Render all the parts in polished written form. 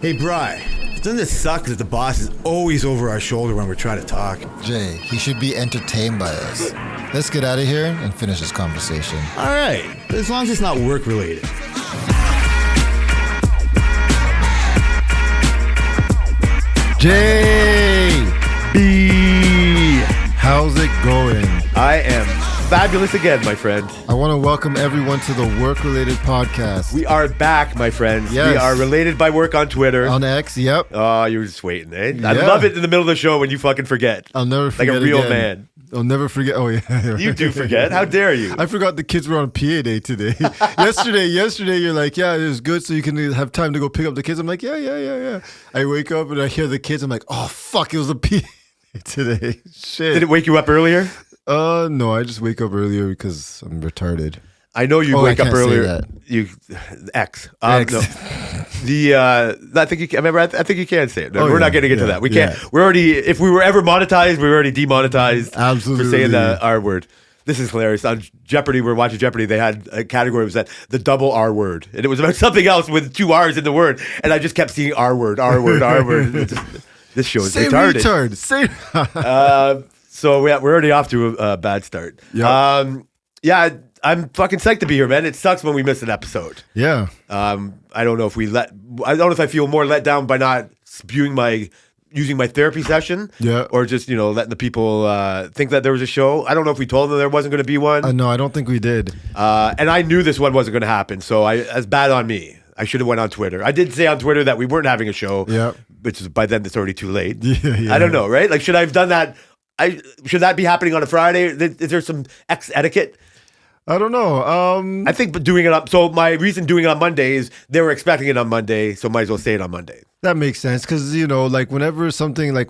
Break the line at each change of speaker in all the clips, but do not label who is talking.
Hey, Bri, doesn't it suck that the boss is always over our shoulder when we're trying to talk?
Jay, he should be entertained by us. Let's get out of here and finish this conversation.
All right, as long as it's not work-related.
Jay!
B.
How's it going?
I am fabulous again, my friend.
I want to welcome everyone to the Work-Related Podcast.
We are back, my friends.
Yes.
We are related by work on Twitter.
On X, yep.
Oh, you were just waiting, eh? I
Yeah.
love it in the middle of the show when you fucking forget.
I'll never forget
Like a real
again.
man.
I'll never forget. Oh, yeah.
You do forget. How dare you?
I forgot the kids were on PA day today. yesterday, you're like, yeah, it was good so you can have time to go pick up the kids. I'm like, yeah. I wake up and I hear the kids. I'm like, oh, fuck, it was a PA day today. Shit.
Did it wake you up earlier?
No, I just wake up earlier because I'm retarded.
I know you
Oh,
wake
I
up
can't say
earlier.
that.
You X.
X.
No. I think you can. Remember, I think you can say it. No,
Oh,
we're
yeah,
not getting into
yeah,
that. We can't.
yeah.
We're already. If we were ever monetized, we were already demonetized.
Absolutely.
For saying the R word. This is hilarious. On Jeopardy, we're watching Jeopardy. They had a category was that the double R word, and it was about something else with two R's in the word, and I just kept seeing R word. This show is
Say
retarded.
retard. Say.
So we're already off to a bad start.
Yeah.
Yeah, I'm fucking psyched to be here, man. It sucks when we miss an episode.
Yeah.
I don't know if I feel more let down by not using my therapy session.
Yeah.
Or just, letting the people think that there was a show. I don't know if we told them there wasn't going to be one.
No, I don't think we did.
And I knew this one wasn't going to happen. So that's bad on me. I should have went on Twitter. I did say on Twitter that we weren't having a show.
Yeah.
Which is by then it's already too late.
Yeah.
I don't know, right? Like, should I have done that? Should that be happening on a Friday? Is there some X etiquette?
I don't know.
I think doing it up. So my reason doing it on Monday is they were expecting it on Monday, so might as well say it on Monday.
That makes sense because, like whenever something like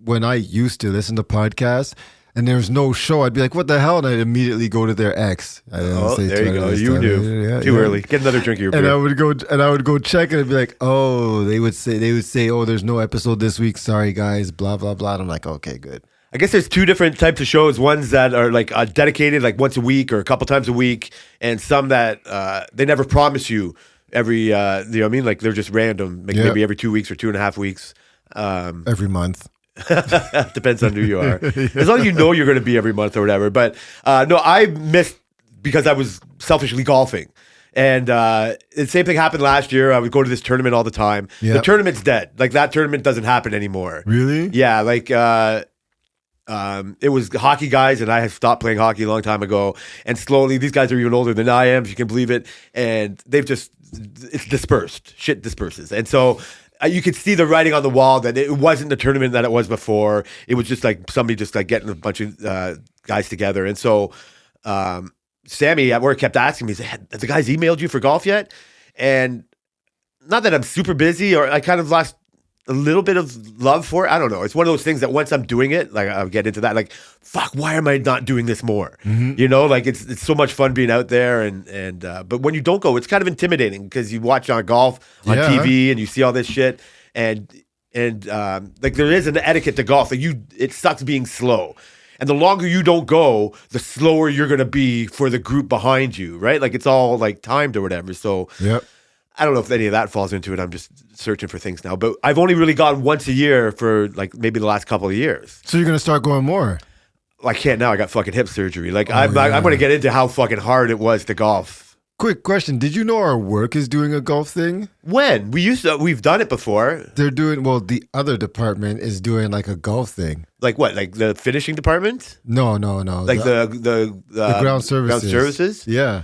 when I used to listen to podcasts and there's no show, I'd be like, what the hell? And I'd immediately go to their X. I didn't say
there you
Twitter
go.
this
You
time.
knew.
Yeah,
Too
yeah.
early. Get another drink of your beer.
And I would go check and I'd be like, oh, they would say, oh, there's no episode this week. Sorry, guys, blah, blah, blah. And I'm like, okay, good.
I guess there's two different types of shows. Ones that are like dedicated, like once a week or a couple times a week, and some that they never promise you every. You know what I mean? Like they're just random, like maybe every 2 weeks or 2.5 weeks.
Every month.
Depends on who you are. As long as you know you're going to be every month or whatever. But no, I missed because I was selfishly golfing. And the same thing happened last year. I would go to this tournament all the time.
Yep.
The tournament's dead. Like that tournament doesn't happen anymore.
Really?
Yeah, like it was hockey guys, and I had stopped playing hockey a long time ago. And slowly, these guys are even older than I am, if you can believe it. And it's dispersed. Shit disperses. And so you could see the writing on the wall that it wasn't the tournament that it was before. It was just like somebody just like getting a bunch of guys together. And so Sammy at work kept asking me, "Have the guys emailed you for golf yet?" And not that I'm super busy, or I kind of lost a little bit of love for it. I don't know. It's one of those things that once I'm doing it, like I'll get into that. Like, fuck, why am I not doing this more?
Mm-hmm.
Like it's so much fun being out there, and but when you don't go, it's kind of intimidating because you watch on golf on
Yeah.
TV and you see all this shit, and like there is an etiquette to golf. Like it sucks being slow. And the longer you don't go, the slower you're going to be for the group behind you, right? Like it's all like timed or whatever. So
Yep.
I don't know if any of that falls into it. I'm just searching for things now. But I've only really gone once a year for like maybe the last couple of years.
So you're going to start going more?
I can't now. I got fucking hip surgery. Like I'm
yeah.
going to get into how fucking hard it was to golf.
Quick question. Did you know our work is doing a golf thing?
When? We've done it before.
They're doing, the other department is doing like a golf thing.
Like what? Like the finishing department?
No.
Like the
ground services.
Ground services?
Yeah.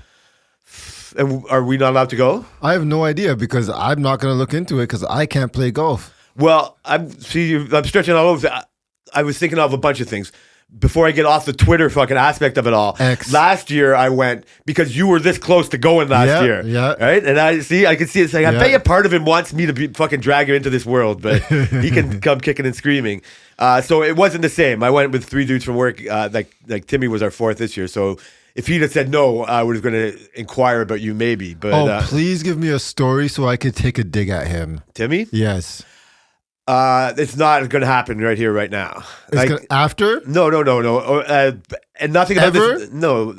And are we not allowed to go?
I have no idea because I'm not going to look into it because I can't play golf.
Well, I'm stretching all over. I was thinking of a bunch of things. Before I get off the Twitter fucking aspect of it all,
X.
last year I went because you were this close to going last year.
Yeah.
Right? And I can see it's like, I bet you part of him wants me to fucking drag him into this world, but he can come kicking and screaming. So it wasn't the same. I went with 3 dudes from work. Like Timmy was our 4th this year. So if he'd have said no, I was going to inquire about you maybe. But
Oh, please give me a story so I could take a dig at him.
Timmy?
Yes.
It's not going to happen right here, right now.
After?
No. And nothing about
Ever?
this. No,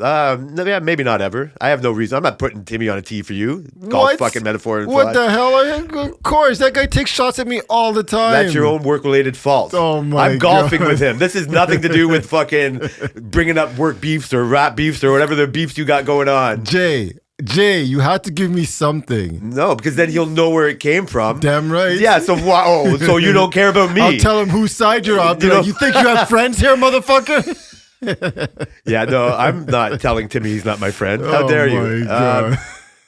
yeah, maybe not ever. I have no reason. I'm not putting Timmy on a tee for you. Golf
What?
fucking metaphor. And
What
fly.
the hell? Of course, that guy takes shots at me all the time.
That's your own work-related fault.
Oh, my
I'm golfing
God.
with him. This is nothing to do with fucking bringing up work beefs or rap beefs or whatever the beefs you got going on.
Jay, you had to give me something.
No, because then he'll know where it came from.
Damn right.
Yeah. So so you don't care about me?
I'll tell him whose side you're on.
You know-
You think you have friends here, motherfucker?
Yeah. No, I'm not telling Timmy he's not my friend. How dare you?
my God.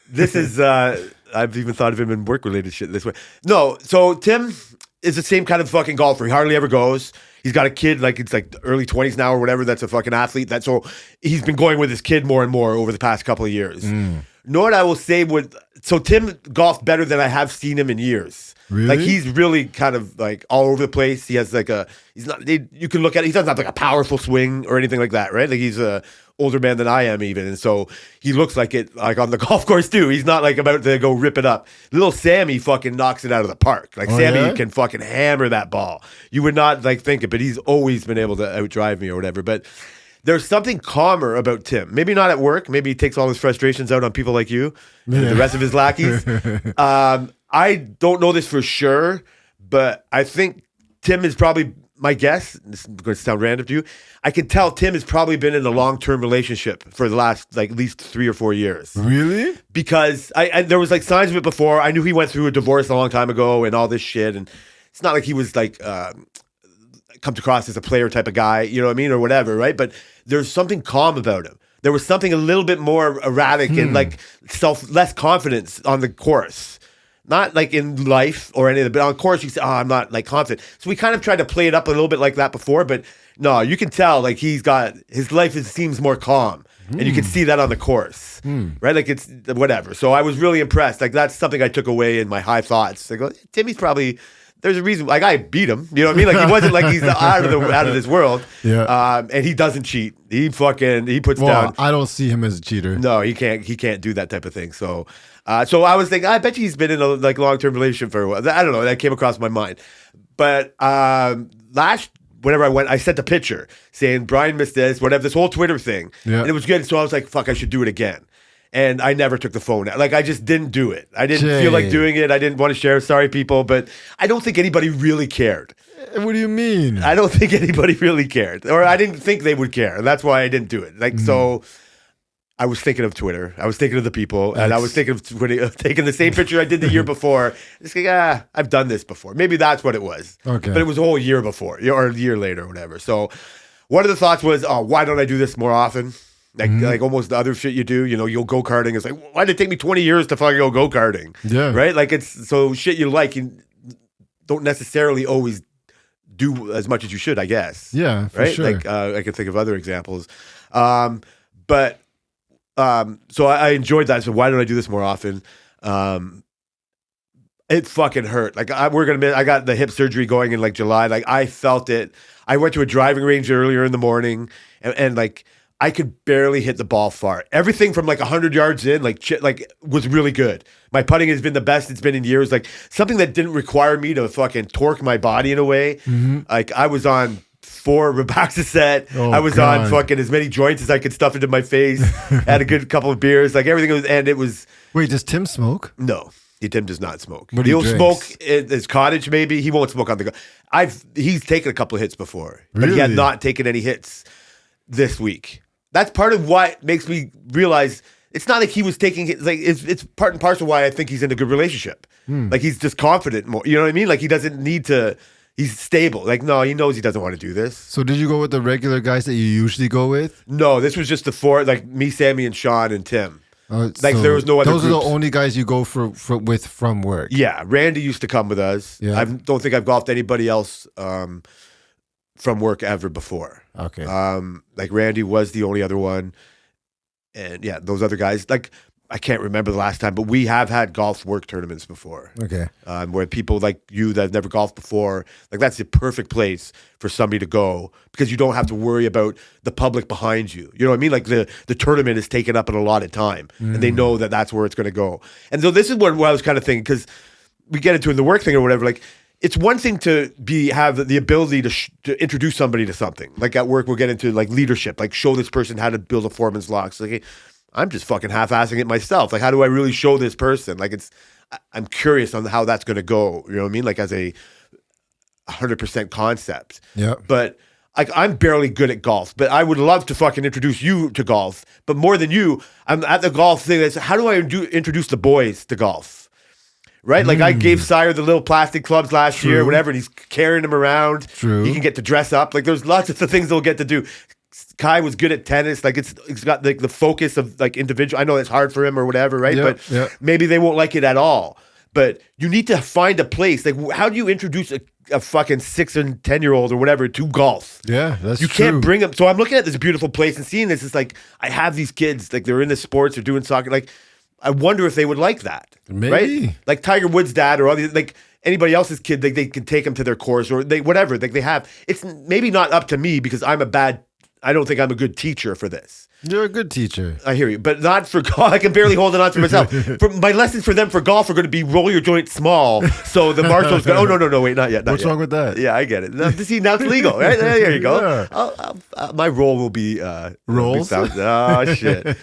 This is. I've even thought of him in work-related shit this way. No. So Tim is the same kind of fucking golfer. He hardly ever goes. He's got a kid, like it's like early 20s now or whatever. That's a fucking athlete. So he's been going with his kid more and more over the past couple of years. Know what I will say so Tim golfed better than I have seen him in years.
Really?
Like he's really kind of like all over the place. He has like you can look at it. He doesn't have like a powerful swing or anything like that, right? Like he's a older man than I am even. And so he looks like it like on the golf course too. He's not like about to go rip it up. Little Sammy fucking knocks it out of the park. Like Sammy
yeah?
can fucking hammer that ball. You would not like think it, but he's always been able to outdrive me or whatever. But there's something calmer about Tim. Maybe not at work. Maybe he takes all his frustrations out on people like you and the rest of his lackeys. I don't know this for sure, but I think Tim is probably, my guess, this is going to sound random to you, I can tell Tim has probably been in a long-term relationship for the last like at least 3 or 4 years.
Really?
Because I there was like signs of it before. I knew he went through a divorce a long time ago and all this shit. And it's not like he was like comes across as a player type of guy, you know what I mean, or whatever, right? But there's something calm about him. There was something a little bit more erratic and like less confidence on the course. Not like in life or anything, but on course you say, I'm not like confident. So we kind of tried to play it up a little bit like that before, but no, you can tell like his life seems more calm. And you can see that on the course, right? Like it's whatever. So I was really impressed. Like that's something I took away in my high thoughts. I go, Timmy's probably, there's a reason. Like I beat him, you know what I mean? Like he wasn't like he's out of this world.
Yeah.
And he doesn't cheat. He puts
Well,
down.
I don't see him as a cheater.
No, he can't do that type of thing. So I was thinking, I bet you he's been in a like long-term relationship for a while. I don't know. That came across my mind. But whenever I went, I sent a picture saying Brian missed this, whatever, this whole Twitter thing.
Yeah.
And it was good. So I was like, fuck, I should do it again. And I never took the phone out. Like, I just didn't do it. I didn't feel like doing it. I didn't want to share. Sorry, people. But I don't think anybody really cared.
What do you mean?
I don't think anybody really cared. Or I didn't think they would care. And that's why I didn't do it. Like, so I was thinking of Twitter. I was thinking of the people. And I was thinking of taking the same picture I did the year before. Just like, I've done this before. Maybe that's what it was.
Okay.
But it was a whole year before or a year later or whatever. So one of the thoughts was, why don't I do this more often? Like almost the other shit you do, you know, you'll go karting. It's like, why did it take me 20 years to fucking go karting?
Yeah.
Right? Like it's so shit you like, you don't necessarily always do as much as you should, I guess.
Yeah, for
right?
sure.
Like I can think of other examples. So I enjoyed that. So why don't I do this more often? It fucking hurt. Like I got the hip surgery going in like July. Like I felt it. I went to a driving range earlier in the morning and like I could barely hit the ball far. Everything from like 100 yards in, like was really good. My putting has been the best it's been in years. Like something that didn't require me to fucking torque my body in a way. Like I was on 4 Robaxacet.
Oh,
I was
God.
on fucking as many joints as I could stuff into my face. Had a good couple of beers. Like everything was, and it was.
Wait, does Tim smoke?
No. Tim does not smoke.
But
He'll
he
smoke
drinks.
at his cottage, maybe. He won't smoke on the go. He's taken a couple of hits before, but he had
Really?
not taken any hits this week. That's part of what makes me realize it's not like he was taking hits. Like it's part and parcel why I think he's in a good relationship. Like he's just confident more. You know what I mean? Like he doesn't need to. He's stable. Like no, he knows he doesn't want to do this.
So did you go with the regular guys that you usually go with?
No, this was just the 4, like me, Sammy, and Sean and Tim. Like,
So
there was no other
Those are
groups.
the only guys you go with from work.
Yeah, Randy used to come with us.
Yeah.
I don't think I've golfed anybody else from work ever before.
Okay.
Like Randy was the only other one, and yeah, those other guys. Like I can't remember the last time, but we have had golf work tournaments before,
Okay.
where people like you that have never golfed before, like that's the perfect place for somebody to go because you don't have to worry about the public behind you. You know what I mean? Like the tournament is taken up an allotted time, and they know that that's where it's going to go. And so this is what I was kind of thinking because we get into the work thing or whatever. Like it's one thing to have the ability to introduce somebody to something. Like at work, we'll get into like leadership, like show this person how to build a foreman's log. So like, hey, I'm just fucking half-assing it myself. Like, how do I really show this person? Like, I'm curious on how that's going to go. You know what I mean? Like as a 100% concept.
Yeah.
But like, I'm barely good at golf, but I would love to fucking introduce you to golf. But more than you, I'm at the golf thing. That's how do I introduce the boys to golf? Right? Like I gave Sire the little plastic clubs last year, whatever, and he's carrying them around.
True.
He can get to dress up. Like there's lots of the things they'll get to do. Kai was good at tennis. Like it's got like the focus of like individual. I know it's hard for him or whatever, right? But maybe they won't like it at all. But you need to find a place. Like how do you introduce a fucking 6 and 10-year-old or whatever to golf?
Yeah, that's
you
true.
can't bring them. So I'm looking at this beautiful place and seeing this. It's like I have these kids. Like they're in the sports. They're doing soccer. Like I wonder if they would like that.
Maybe.
Right? Like Tiger Woods' dad or all these, like anybody else's kid, they can take them to their course or they whatever. Like they have. It's maybe not up to me because I don't think I'm a good teacher for this.
You're a good teacher.
I hear you, but not for golf. I can barely hold it on to myself. My lessons for them for golf are going to be roll your joint small. So the marshal's going, oh, no, wait, not yet.
What's wrong with that?
Yeah, I get it. Now, see, now it's legal, right? There you go.
Yeah.
My role will be...
Rolls?
Oh, shit.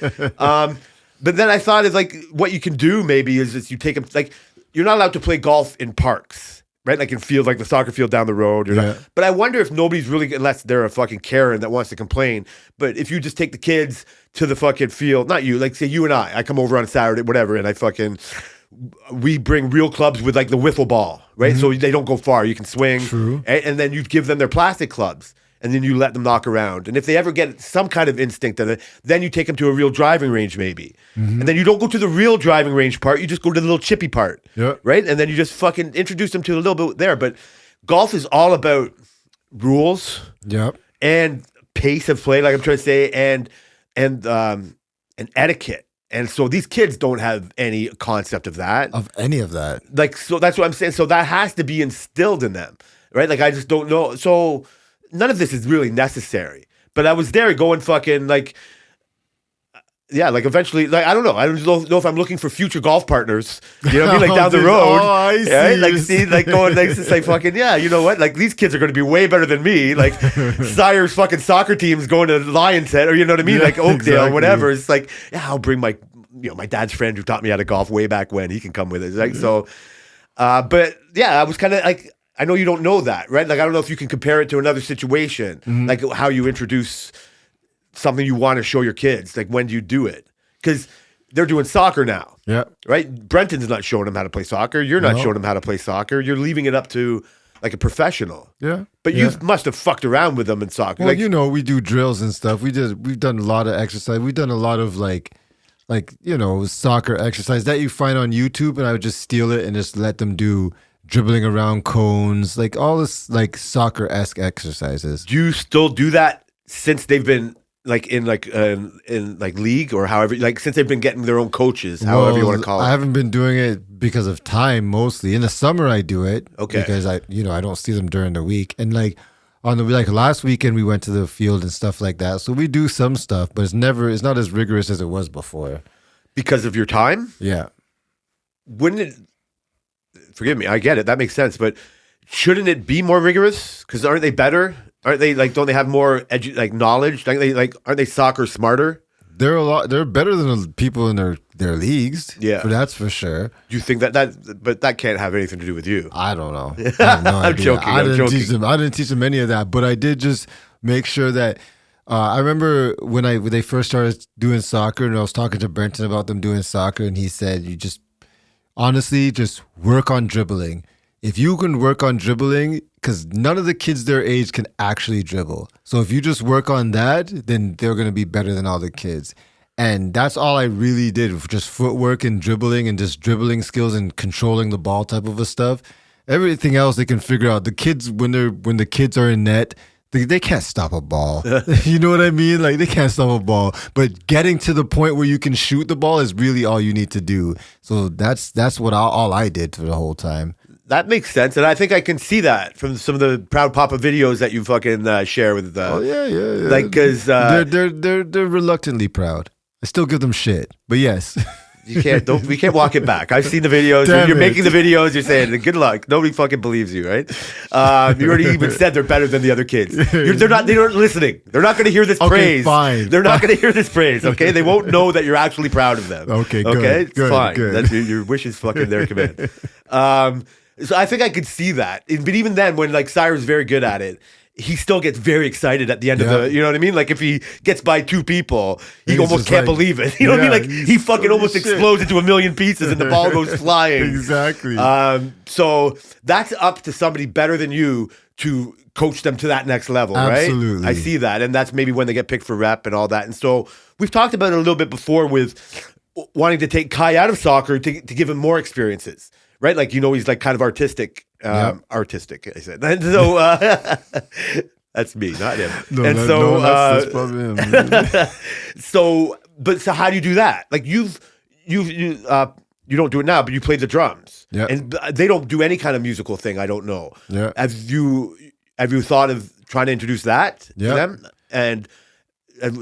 But then I thought is like what you can do maybe is you take them... Like, you're not allowed to play golf in parks. Right, like in field, like the soccer field down the road. But I wonder if nobody's really, unless they're a fucking Karen that wants to complain. But if you just take the kids to the fucking field, not you, like say you and I come over on a Saturday, whatever, and we bring real clubs with like the wiffle ball, right? So they don't go far. You can swing.
True.
And then you give them their plastic clubs. And then you let them knock around. And if they ever get some kind of instinct of it, then you take them to a real driving range maybe. And then you don't go to the real driving range part. You just go to the little chippy part.
Yeah.
Right? And then you just fucking introduce them to a little bit there. But golf is all about rules
Yep.
and pace of play, like I'm trying to say, and etiquette. And so these kids don't have any concept of that.
Of any of that.
Like, so that's what I'm saying. So that has to be instilled in them. Right? Like, I just don't know. So... none of this is really necessary. But I was there going fucking like, yeah, like eventually, like, I don't know. I don't know if I'm looking for future golf partners. You know what I mean? Like down the road.
Oh, I see.
Right? Like, see, like going, like, it's like fucking, yeah, you know what? Like these kids are going to be way better than me. Like Sire's fucking soccer team's going to Lion's Head or you know what I mean?
Yeah,
like Oakdale,
exactly.
whatever. It's like, yeah, I'll bring my, my dad's friend who taught me how to golf way back when. He can come with us. Like, so, but yeah, I was kind of like, I know you don't know that, right? Like, I don't know if you can compare it to another situation, like how you introduce something you want to show your kids. Like, when do you do it? Because they're doing soccer now,
Yeah.
right? Brenton's not showing them how to play soccer. You're not
No.
showing them how to play soccer. You're leaving it up to like a professional.
Yeah.
But
yeah.
you must have fucked around with them in soccer.
Well,
like,
you know, we do drills and stuff. We've done a lot of exercise. We've done a lot of like soccer exercise that you find on YouTube, and I would just steal it and just let them do dribbling around cones, like all this like soccer-esque exercises.
do you still do that since they've been like in league or however, like since they've been getting their own coaches, however you want to call it?
I haven't been doing it because of time mostly. In the summer I do it.
Okay.
Because I don't see them during the week. And like on the last weekend we went to the field and stuff like that. So we do some stuff, but it's not as rigorous as it was before.
Because of your time?
Yeah.
Wouldn't it, forgive me, I get it, that makes sense, but shouldn't it be more rigorous? Because aren't they better? Aren't they like, don't they have more knowledge? Aren't they soccer smarter?
They're better than the people in their leagues.
Yeah.
That's for sure.
Do you think but that can't have anything to do with you?
I don't know. I have no
I'm
idea.
joking,
I
I'm
didn't teach them any of that, but I did just make sure that I remember when they first started doing soccer, and I was talking to Brenton about them doing soccer, and he said, "You just honestly just work on dribbling. If you can work on dribbling, because none of the kids their age can actually dribble. So if you just work on that, then they're going to be better than all the kids." And that's all I really did, just footwork and dribbling and just dribbling skills and controlling the ball type of a stuff. Everything else they can figure out. The kids, when the kids are in net, they can't stop a ball. You know what I mean? Like, they can't stop a ball. But getting to the point where you can shoot the ball is really all you need to do. So that's what all I did for the whole time.
That makes sense, and I think I can see that from some of the Proud Papa videos that you fucking share with.
Yeah.
Like, because
they're reluctantly proud. I still give them shit, but yes.
You can't. Don't. We can't walk it back. I've seen the videos.
Damn
You're
it.
making the videos. You're saying, "Good luck." Nobody fucking believes you, right? You already even said they're better than the other kids. They're not. They aren't listening. They're not going to hear this
Okay,
praise.
fine.
They're not going to hear this praise. Okay. They won't know that you're actually proud of them.
Okay, good,
Okay.
good,
Fine.
good.
That's your wish is fucking their command. So I think I could see that. But even then, when like Cyrus is very good at it, he still gets very excited at the end of
Yeah.
the, you know what I mean? Like if he gets by 2 people, he
He's
almost
just
can't
like-
believe it. You know what I mean?
Yeah,
Like
he's
he fucking
so
almost
shit.
explodes into a million pieces and the ball goes flying.
Exactly.
So that's up to somebody better than you to coach them to that next level,
Absolutely.
right? I see that. And that's maybe when they get picked for rep and all that. And so we've talked about it a little bit before with wanting to take Kai out of soccer to give him more experiences, right? Like, he's like kind of artistic. Artistic, I said. And so that's me, not him.
That's probably him.
So how do you do that? Like you don't do it now, but you play the drums.
Yeah.
And they don't do any kind of musical thing. I don't know.
Yeah.
Have you thought of trying to introduce that to
Yeah.
them? And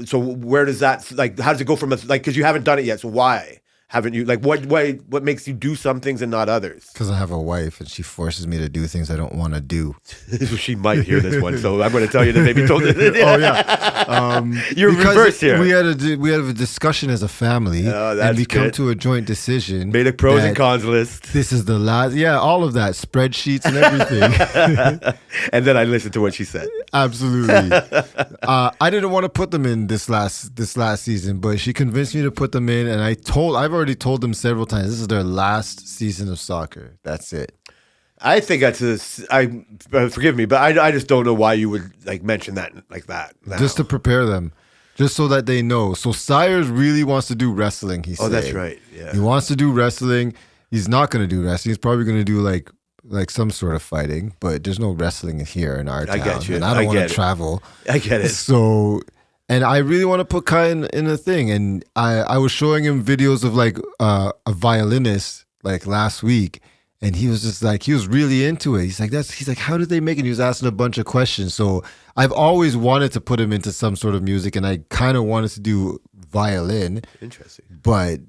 so where does that, like, how does it go from because you haven't done it yet. So why haven't you, like, what makes you do some things and not others?
Because I have a wife and she forces me to do things I don't want to do.
She might hear this one, so I'm going to tell you that maybe told it.
Oh yeah,
You're
because
reversed here.
We had a discussion as a family,
Oh, that's
and we come
good.
to a joint decision.
Made a pros and
that
cons list.
This is the last. Yeah, all of that, spreadsheets and everything.
And then I listened to what she said.
Absolutely. I didn't want to put them in this last season, but she convinced me to put them in, and I've already told them several times this is their last season of soccer. That's it.
I think that's forgive me, but I just don't know why you would like mention that like that. Now.
Just to prepare them, just so that they know. So Sires really wants to do wrestling. He's
that's
saying.
right. Yeah.
He wants to do wrestling. He's not going to do wrestling. He's probably going to do like some sort of fighting, but there's no wrestling here in our town.
I get you.
And I don't want
get
to
it.
travel.
I get it.
So, and I really want to put Kai in a thing. And I was showing him videos of like a violinist like last week. And he was just like, he was really into it. He's like, how did they make it? He was asking a bunch of questions. So I've always wanted to put him into some sort of music, and I kind of wanted to do violin.
Interesting.
But,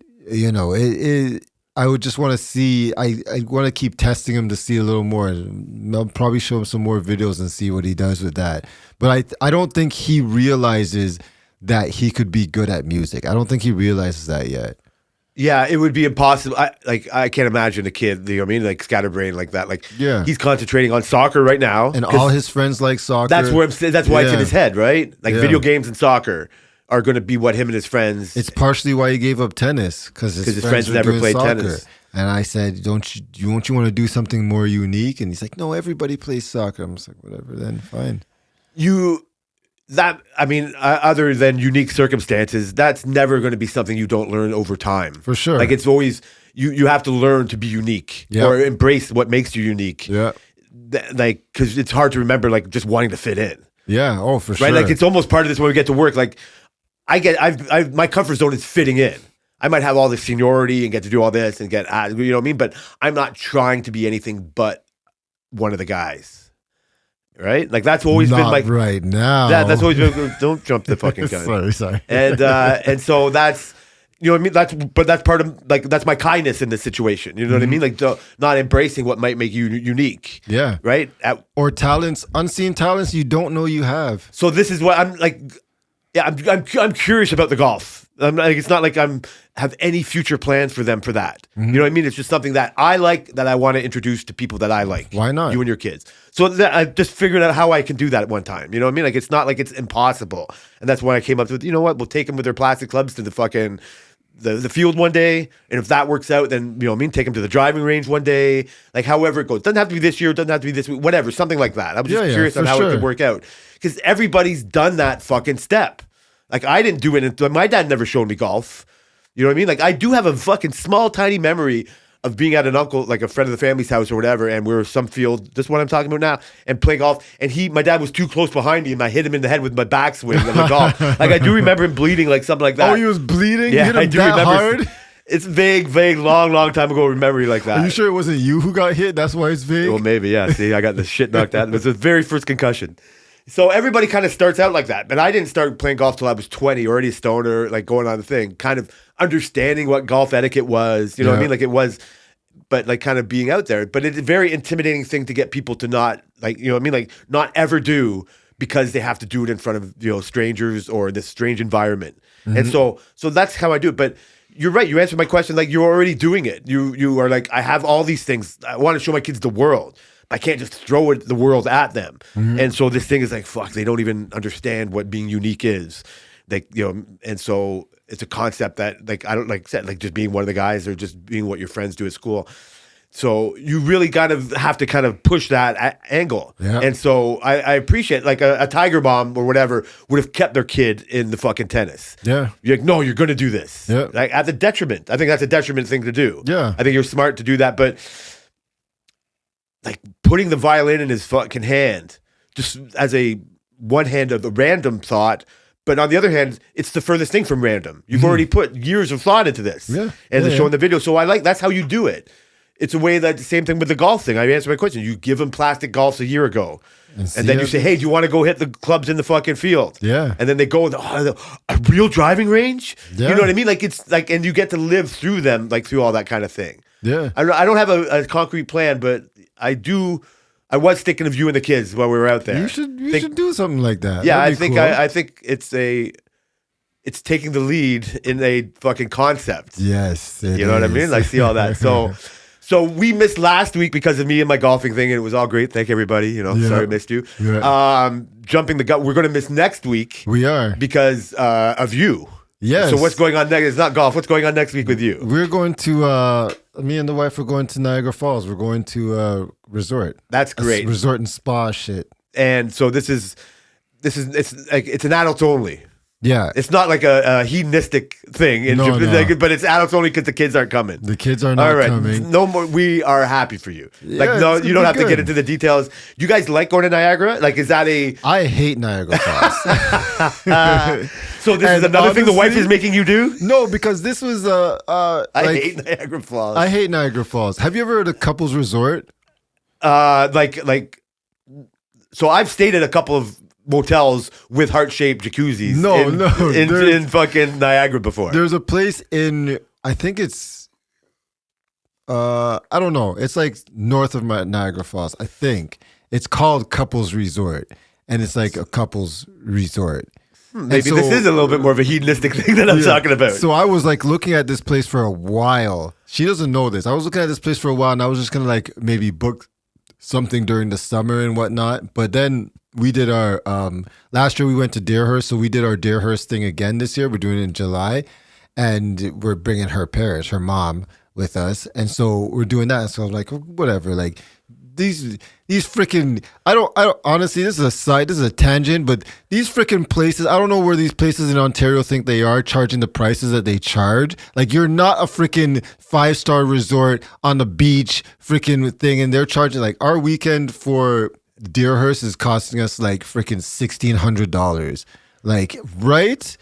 I would just want to see, I want to keep testing him to see a little more. I'll probably show him some more videos and see what he does with that. But I don't think he realizes that he could be good at music. I don't think he realizes that yet.
Yeah, it would be impossible. I can't imagine a kid, you know what I mean, like scatterbrain like that. Like,
Yeah.
he's concentrating on soccer right now,
And
'cause
all his friends like soccer.
that's where that's why it's in
Yeah.
his head, right? Like
Yeah.
video games and soccer are going to be what him and his friends.
It's partially why he gave up tennis, because his friends were
never
doing
played
soccer.
tennis.
And I said, don't you want to do something more unique? And he's like, no, everybody plays soccer. I'm just like, whatever, then fine.
Other than unique circumstances, that's never going to be something you don't learn over time.
For sure.
Like it's always you have to learn to be unique
Yeah.
or embrace what makes you unique.
Yeah.
Like because it's hard to remember like just wanting to fit in,
Yeah. Oh, for sure.
right? Like it's almost part of this when we get to work. Like my comfort zone is fitting in. I might have all the seniority and get to do all this and get, you know what I mean? But I'm not trying to be anything but one of the guys, right? Like that's always been
Not
like
right now.
that's always been. Don't jump the fucking gun.
sorry.
And so that's, you know what I mean? That's part of like that's my kindness in this situation. You know what I mean? Like not embracing what might make you unique.
Yeah.
Right.
Or talents, unseen talents you don't know you have.
So this is what I'm like. Yeah, I'm curious about the golf. I'm like, it's not like I'm have any future plans for them for that. You know what I mean? It's just something that I like that I want to introduce to people that I like.
Why not?
You and your kids. So I just figured out how I can do that at one time. You know what I mean? Like it's not like it's impossible. And that's why I came up with, you know what? We'll take them with their plastic clubs to the fucking the field one day, and if that works out, then you know what I mean, take them to the driving range one day. Like however it goes. Doesn't have to be this year. Doesn't have to be this week. Whatever. Something like that. I'm just curious on how it could work out because everybody's done that fucking step. Like I didn't do it. My dad never showed me golf. You know what I mean? Like I do have a fucking small, tiny memory of being at an uncle, like a friend of the family's house or whatever, and we were some field, this is what I'm talking about now, and playing golf. And my dad was too close behind me, and I hit him in the head with my backswing of the golf. Like I do remember him bleeding, like something like that.
Oh, he was bleeding?
Yeah,
You hit him
I do
that
remember.
hard?
It's vague, long time ago. Memory like that.
Are you sure it wasn't you who got hit? That's why it's vague?
Well, maybe, yeah. See, I got the shit knocked out. It was the very first concussion. So everybody kind of starts out like that. But I didn't start playing golf till I was 20, already a stoner, like going on the thing. Kind of understanding what golf etiquette was. You know what I
Yeah.
mean? Like it was, but like kind of being out there. But it's a very intimidating thing to get people to not like, you know what I mean? Like not ever do because they have to do it in front of, you know, strangers or this strange environment. And so that's how I do it. But you're right. You answered my question. Like you're already doing it. You are like, I have all these things. I want to show my kids the world. I can't just throw the world at them. And so this thing is like, fuck, they don't even understand what being unique is. Like, you know, and so it's a concept that like, I don't like said, like just being one of the guys or just being what your friends do at school. So you really kind of have to kind of push that angle.
Yeah.
And so I appreciate like a Tiger Mom or whatever would have kept their kid in the fucking tennis.
Yeah.
You're like, no, you're going to do this.
Yeah.
Like at the detriment. I think that's a detriment thing to do.
Yeah.
I think you're smart to do that. But like putting the violin in his fucking hand, just as a one hand of the random thought. But on the other hand, it's the furthest thing from random. You've already put years of thought into this.
Yeah.
And
Yeah,
showing
yeah.
the video. So I like, that's how you do it. It's a way that the same thing with the golf thing. I answered my question. You give them plastic golfs a year ago. And
see
then you
how-
say, hey, do you want to go hit the clubs in the fucking field?
Yeah.
And then they go, a real driving range?
Yeah.
You know what I mean? Like it's like, and you get to live through them, like through all that kind of thing.
Yeah.
I don't have a concrete plan, but I was thinking of you and the kids while we were out there.
You should do something like that.
Yeah,
That'd be cool.
I think it's taking the lead in a fucking concept.
Yes.
You know what I mean? Like see all that. So we missed last week because of me and my golfing thing, and it was all great. Thank everybody. You know,
Yeah.
sorry I missed you.
Yeah.
Jumping the gut. We're going to miss next week
we are.
because of you.
Yes.
So what's going on next? It's not golf. What's going on next week with you?
We're going to me and the wife are going to Niagara Falls. We're going to a resort.
That's great.
Resort and spa shit.
And so it's like it's an adults only.
Yeah.
It's not like a hedonistic thing, in
No,
Japan,
no.
like, but it's adults only because the kids aren't coming.
The kids are not
All right,
coming.
no more. We are happy for you. Like
Yeah,
no,
it's
you
gonna
don't
be
have to get
good.
into the details. You guys like going to Niagara? Like, is that a?
I hate Niagara Falls.
So this is
And
another thing the wife
honestly-
is making you do.
No, because this was
I
like,
hate Niagara Falls.
I hate Niagara Falls. Have you ever heard of couples resort?
Like. So I've stayed at a couple of motels with heart-shaped jacuzzis.
No,
in,
no,
in,
there's-
in fucking Niagara before.
There's a place in I think it's I don't know. It's like north of Niagara Falls. I think it's called Couples Resort, and it's like a couples resort.
Maybe
so-
this is a little bit more of a hedonistic thing that I'm
Yeah.
talking about.
So I was like looking at this place for a while. She doesn't know this. I was looking at this place for a while, and I was just gonna like maybe book something during the summer and whatnot. But then we did our last year we went to Deerhurst, so we did our Deerhurst thing again this year. We're doing it in July, and we're bringing her parents, her mom, with us, and so we're doing that. So I'm like, whatever, like. These freaking I don't honestly, this is a side, this is a tangent, but these freaking places, I don't know where these places in Ontario think they are charging the prices that they charge. Like, you're not a freaking 5-star resort on the beach freaking thing, and they're charging like our weekend for Deerhurst is costing us like freaking $1,600. Like, right?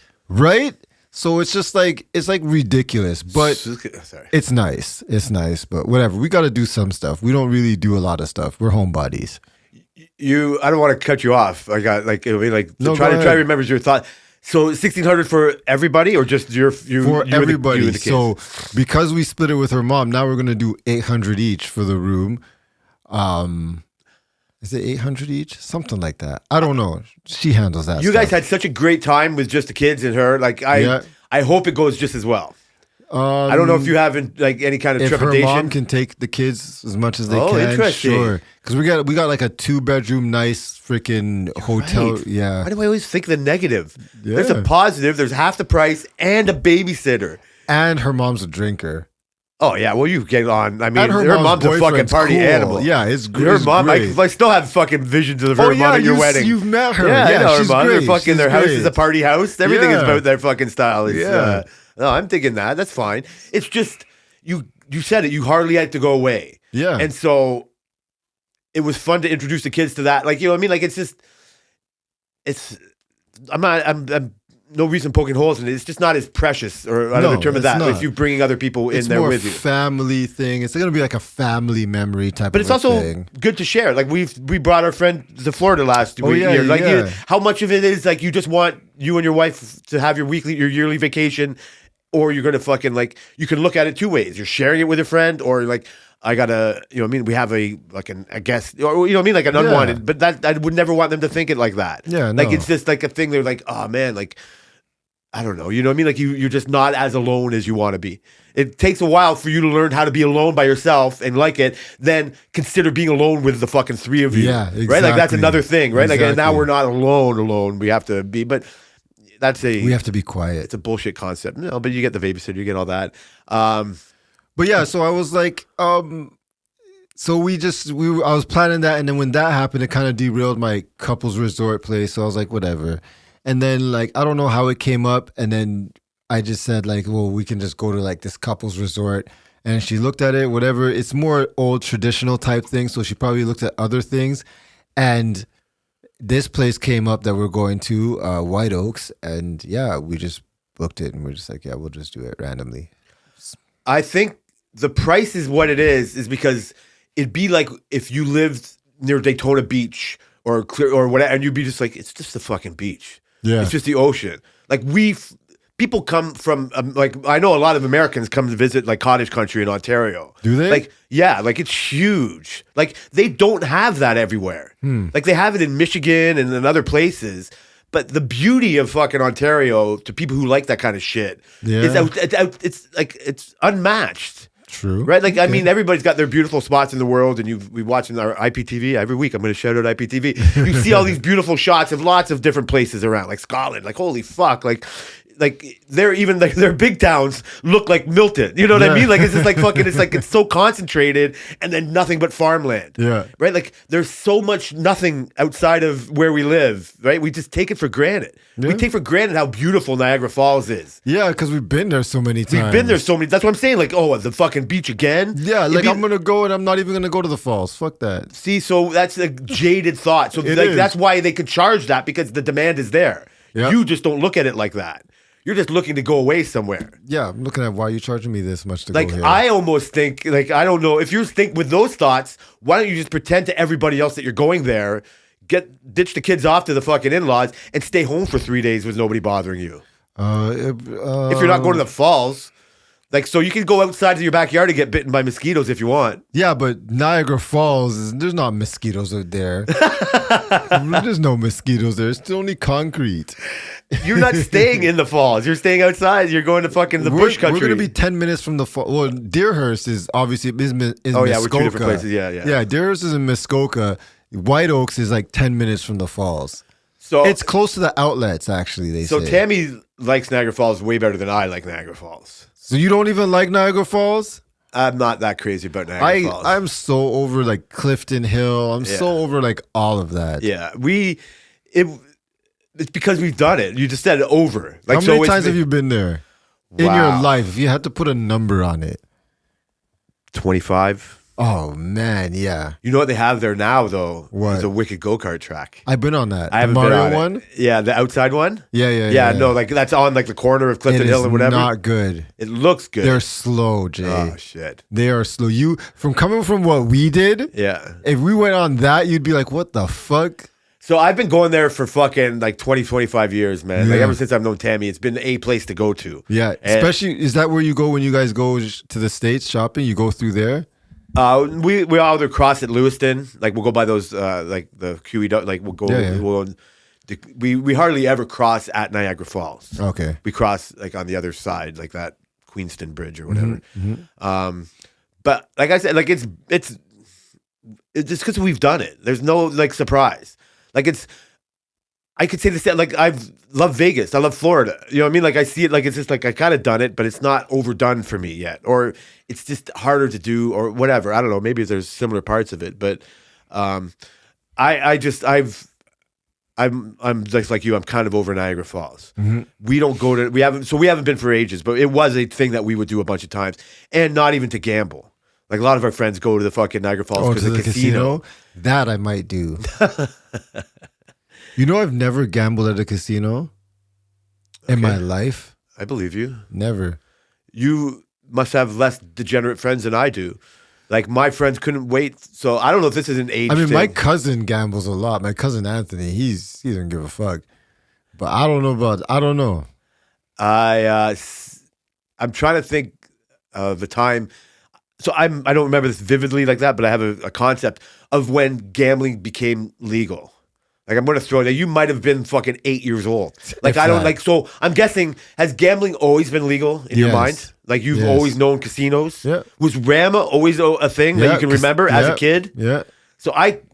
So it's just like, it's like ridiculous, but
Sorry.
it's nice. It's nice, but whatever. We got to do some stuff. We don't really do a lot of stuff. We're homebodies.
I don't want to cut you off. I got like, I mean, like
No,
try
go
to
ahead.
remember your thought. So 1,600 for everybody, or just you
For
you and the-
everybody.
you and the kids?
So because we split it with her mom, now we're going to do 800 each for the room. Is it 800 each? Something like that. I don't know. She handles that
you
stuff.
guys had such a great time with just the kids and her. Like
Yeah.
I hope it goes just as well. I don't know if you have like any kind of
if her
trepidation.
mom can take the kids as much as they
Oh,
can,
interesting.
sure. Because we got like a 2-bedroom, nice freaking hotel.
Right.
Yeah.
Why do I always think the negative? There's a
Yeah.
positive. There's half the price and a babysitter.
And her mom's a drinker.
Oh yeah, well you get on. I mean,
And
her mom's a fucking
boyfriend's
party
cool.
animal.
Yeah, it's
Her
it's
mom.
great.
I still have fucking visions of her
Oh,
mom at your wedding.
You've met her.
Yeah, I know her
she's
mom.
great.
They're fucking,
She's
their house
great.
is a party house. Everything is
Yeah.
about their fucking style. It's,
Yeah.
no, I'm thinking that. That's fine. It's just you said it. You hardly had to go away.
Yeah.
And so it was fun to introduce the kids to that. Like, you know what I mean? Like, I'm no reason poking holes in it. It's just not as precious, or another term of
it's
that.
not.
If you bringing other people in
It's
there
more
with you.
family thing. It's gonna be like a family memory type.
But
of
it's also
thing.
good to share. Like we brought our friend to Florida last week.
yeah,
year. Like
yeah.
how much of it is like you just want you and your wife to have your yearly vacation, or you're gonna fucking like you can look at it two ways. You're sharing it with a friend, or like I gotta, you know what I mean, we have a guest, or you know what I mean, like an unwanted, but that I would never want them to think it like that.
Yeah,
like
no.
it's just like a thing. They're like, oh man, like I don't know, you know what I mean? Like you're just not as alone as you want to be. It takes a while for you to learn how to be alone by yourself and like it. Then consider being alone with the fucking three of you.
Yeah, exactly.
Right? Like that's another thing, right? Like and now
Exactly.
we're not alone. We have to be, but
We have to be quiet.
it's a bullshit concept. No, but you get the babysitter, you get all that.
But yeah, so I was like, so I was planning that, and then when that happened, it kind of derailed my couples resort place. So I was like, whatever. And then like I don't know how it came up, and then I just said like, well, we can just go to like this couples resort. And she looked at it, whatever. It's more old traditional type thing, so she probably looked at other things, and this place came up that we're going to, White Oaks, and yeah, we just booked it, and we're just like, yeah, we'll just do it randomly.
I think the price is what it is because it'd be like if you lived near Daytona Beach or whatever, and you'd be just like, it's just the fucking beach.
Yeah.
It's just the ocean. Like people come from like I know a lot of Americans come to visit like cottage country in Ontario.
Do they?
Like yeah, like it's huge. Like they don't have that everywhere. Like they have it in Michigan and in other places. But the beauty of fucking Ontario to people who like that kind of shit is it's like it's unmatched.
True.
Right? Like, I mean, everybody's got their beautiful spots in the world, and we watch in our IPTV every week. I'm going to shout out IPTV. You see all these beautiful shots of lots of different places around, like Scotland. Like, holy fuck. Like they're even like their big towns look like Milton. You know what I mean? Like it's just like fucking. It's like it's so concentrated, and then nothing but farmland.
Yeah.
Right. Like there's so much nothing outside of where we live. Right. We just take it for granted. We
Yeah.
take for granted how beautiful Niagara Falls is.
Yeah, because we've been there so many times.
We've been there so many. That's what I'm saying. Like, oh, the fucking beach again.
Yeah,
It'd
like
be-
I'm gonna go and I'm not even gonna go to the falls. Fuck that.
See, so that's a jaded thought. So
It
like
is.
that's why they could charge that because the demand is there.
Yeah.
You just don't look at it like that. You're just looking to go away somewhere.
Yeah, I'm looking at why you charging me this much to
Like
go here.
I almost think, like I don't know, if you think with those thoughts, why don't you just pretend to everybody else that you're going there, ditch the kids off to the fucking in-laws, and stay home for 3 days with nobody bothering you.
If
If you're not going to the falls, like so, you can go outside to your backyard and get bitten by mosquitoes if you want.
yeah, but Niagara Falls, there's not mosquitoes out there. There's no mosquitoes there. It's only concrete.
You're not staying in the falls. You're staying outside. You're going to fucking the bush country.
We're gonna be 10 minutes from the fall. Well, Deerhurst is obviously is
Oh, yeah, we're two
Muskoka.
different places. Yeah, yeah.
Yeah, Deerhurst is in Muskoka. White Oaks is like 10 minutes from the falls.
So
It's close to the outlets, actually. They
So
say.
Tammy likes Niagara Falls way better than I like Niagara Falls.
So you don't even like Niagara Falls?
I'm not that crazy about Niagara Falls.
I'm so over like Clifton Hill. I'm so over like all of that.
Yeah, it's because we've done it. You just said over. Like
How
so
many
it's
times have you been there in your
Wow.
life? If you had to put a number on it.
25.
Oh man, yeah.
You know what they have there now though?
What?
Is a wicked go-kart track.
I've been on that.
I haven't
the Mario
been on
one.
it. Yeah, the outside one.
Yeah.
No, like that's on like the corner of Clifton
It
Hill
is
and whatever.
not good.
It looks good.
They're slow, Jay.
Oh shit.
They are slow. You coming from what we did.
Yeah.
If we went on that, you'd be like, "What the fuck?"
So I've been going there for fucking like 20, 25 years, man. Like
Yeah.
ever since I've known Tammy, it's been a place to go to.
Yeah,
And-
especially is that where you go when you guys go to the States shopping? You go through there.
We either cross at Lewiston, like we'll go by those like the QE, like we'll go.
Yeah.
We hardly ever cross at Niagara Falls.
Okay.
We cross like on the other side, like that Queenston Bridge or whatever. But like I said, like it's just because we've done it. There's no like surprise. Like I could say the same. Like I've loved Vegas. I love Florida. You know what I mean? Like I see it. Like it's just like I kind of done it, but it's not overdone for me yet, or it's just harder to do, or whatever. I don't know. Maybe there's similar parts of it, but I'm just like you. I'm kind of over Niagara Falls. We don't go to. We haven't been for ages, but it was a thing that we would do a bunch of times, and not even to gamble. Like a lot of our friends go to the fucking Niagara Falls
Oh,
because
to
the
the
casino.
That I might do. You know, I've never gambled at a casino in my life.
I believe you.
Never.
You must have less degenerate friends than I do. Like my friends couldn't wait. So I don't know if this is an age
I mean,
thing.
my cousin gambles a lot. My cousin Anthony, he doesn't give a fuck. But I don't know.
I'm trying to think of the time. So I don't remember this vividly like that, but I have a concept of when gambling became legal. Like I'm going to throw it. You might have been fucking 8 years old. Like
If
I don't
that.
like. So I'm guessing, has gambling always been legal in your
Yes.
mind? Like you've
Yes.
always known casinos.
Yeah.
Was Rama always a thing that
Yeah,
you can
'cause-
remember as
yeah,
a kid?
Yeah.
So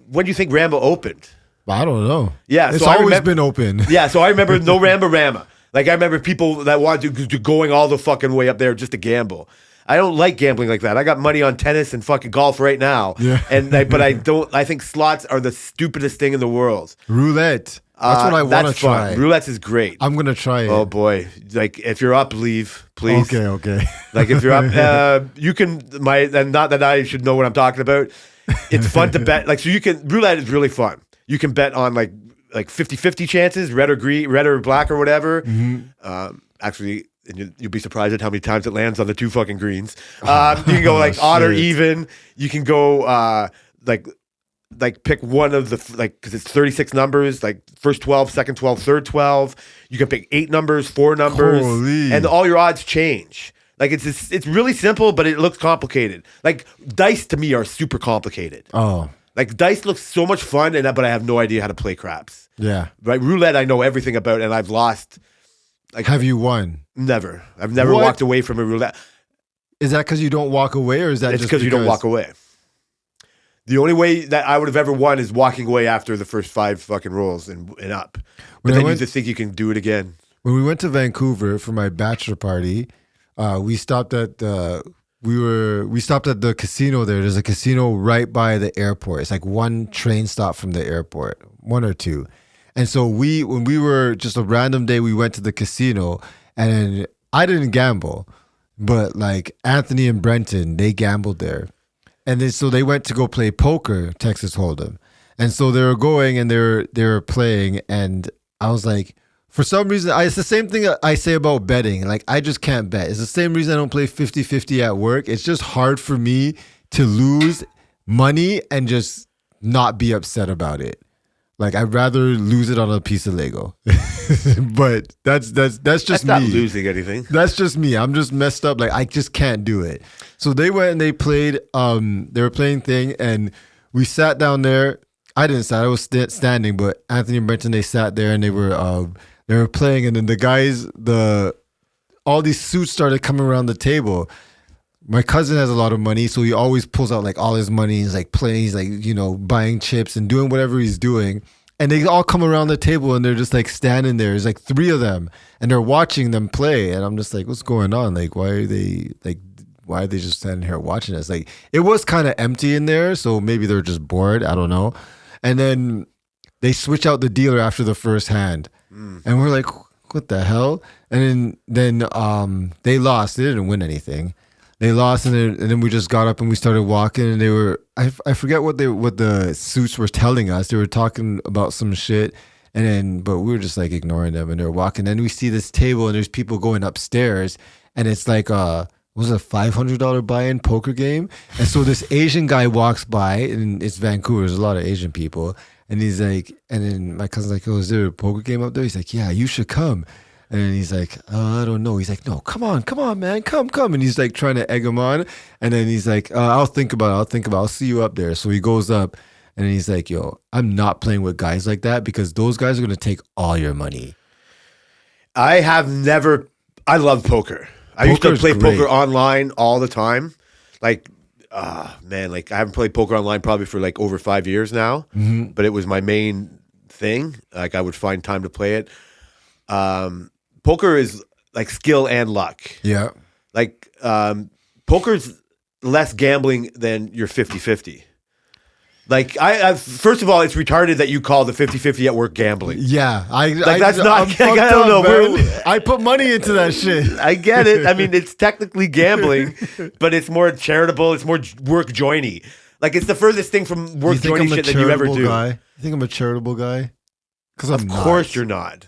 when do you think Rama opened?
I don't know.
Yeah,
It's
so I
always
remember-
been open.
Yeah, so I remember no Rama. Like I remember people that wanted to going all the fucking way up there just to gamble. I don't like gambling like that. I got money on tennis and fucking golf right now.
Yeah.
But I don't. I think slots are the stupidest thing in the world.
Roulette. That's what I want to
That's fun.
try.
Roulette is great.
I'm going to try it.
Oh boy! Like if you're up, leave, please.
Okay.
Like if you're up, you can. And not that I should know what I'm talking about. It's fun to bet. Like so, you can. Roulette is really fun. You can bet on like 50-50 chances, red or green, red or black or whatever. Actually, and you'll be surprised at how many times it lands on the two fucking greens. You can go like odd or
shit.
even. You can go like pick one of the because it's 36 numbers, like first 12, second 12, third 12. You can pick 8 numbers, 4 numbers,
Holy.
and all your odds change. Like it's really simple, but it looks complicated. Like dice to me are super complicated.
Oh,
Like dice looks so much fun, but I have no idea how to play craps.
yeah.
Right, roulette I know everything about, and I've lost. Like
Have you won?
never. I've never
What?
walked away from a roulette.
Is that because you don't walk away, or is that
It's
just
because you don't walk away. The only way that I would have ever won is walking away after the first 5 fucking rolls and up. But
When I
then
went-
you just think you can do it again.
When we went to Vancouver for my bachelor party, we stopped at we stopped at the casino there. There's a casino right by the airport. It's like one train stop from the airport, 1 or 2. And so when we were just a random day, we went to the casino, and I didn't gamble, but like Anthony and Brenton, they gambled there. And then so they went to go play poker, Texas Hold'em. And so they were going and they were playing, and I was like, for some reason, it's the same thing I say about betting. Like, I just can't bet. It's the same reason I don't play 50-50 at work. It's just hard for me to lose money and just not be upset about it. Like, I'd rather lose it on a piece of Lego. But that's just
That's
me.
not losing anything.
That's just me. I'm just messed up. Like, I just can't do it. So they went and they played, they were playing thing, and we sat down there. I didn't sit, I was standing, but Anthony and Brenton, they sat there and they were playing, and then the guys, all these suits started coming around the table. My cousin has a lot of money, so he always pulls out like all his money. He's like playing, he's like, buying chips and doing whatever he's doing. And they all come around the table and they're just like standing there. There's like 3 of them, and they're watching them play. And I'm just like, what's going on? Like, why are they just standing here watching us? Like, it was kind of empty in there, so maybe they're just bored. I don't know. And then they switch out the dealer after the first hand, and we're like, what the hell? And then they lost. They didn't win anything. They lost, and then we just got up and we started walking, and they were I forget what the suits were telling us. They were talking about some shit, but we were just like ignoring them, and they were walking. Then we see this table, and there's people going upstairs, and it's like was it a $500 buy-in poker game? And so this Asian guy walks by, and it's Vancouver. There's a lot of Asian people, and he's like, and then my cousin's like, oh, is there a poker game up there? He's like, yeah, you should come. And then he's like, I don't know. He's like, no, come on, man, come. And he's like trying to egg him on. And then he's like, I'll think about it. I'll see you up there. So he goes up, and then he's like, yo, I'm not playing with guys like that, because those guys are going to take all your money.
I love poker. I used to
Poker's
play
great.
poker online all the time. Like, man, like I haven't played poker online probably for like over 5 years now, but it was my main thing. Like I would find time to play it. Poker is like skill and luck.
Yeah.
Like poker's less gambling than your 50-50. Like I first of all, it's retarded that you call the 50-50 at work gambling.
Yeah.
that's not-
I'm fucked
I don't know,
man. I put money into that shit.
I get it. I mean, it's technically gambling, but it's more charitable. It's more work joiny. Like it's the furthest thing from work
You think
joiny
I'm a
shit that you ever
charitable
do.
guy? You think I'm a charitable guy? Because
Of course you're not.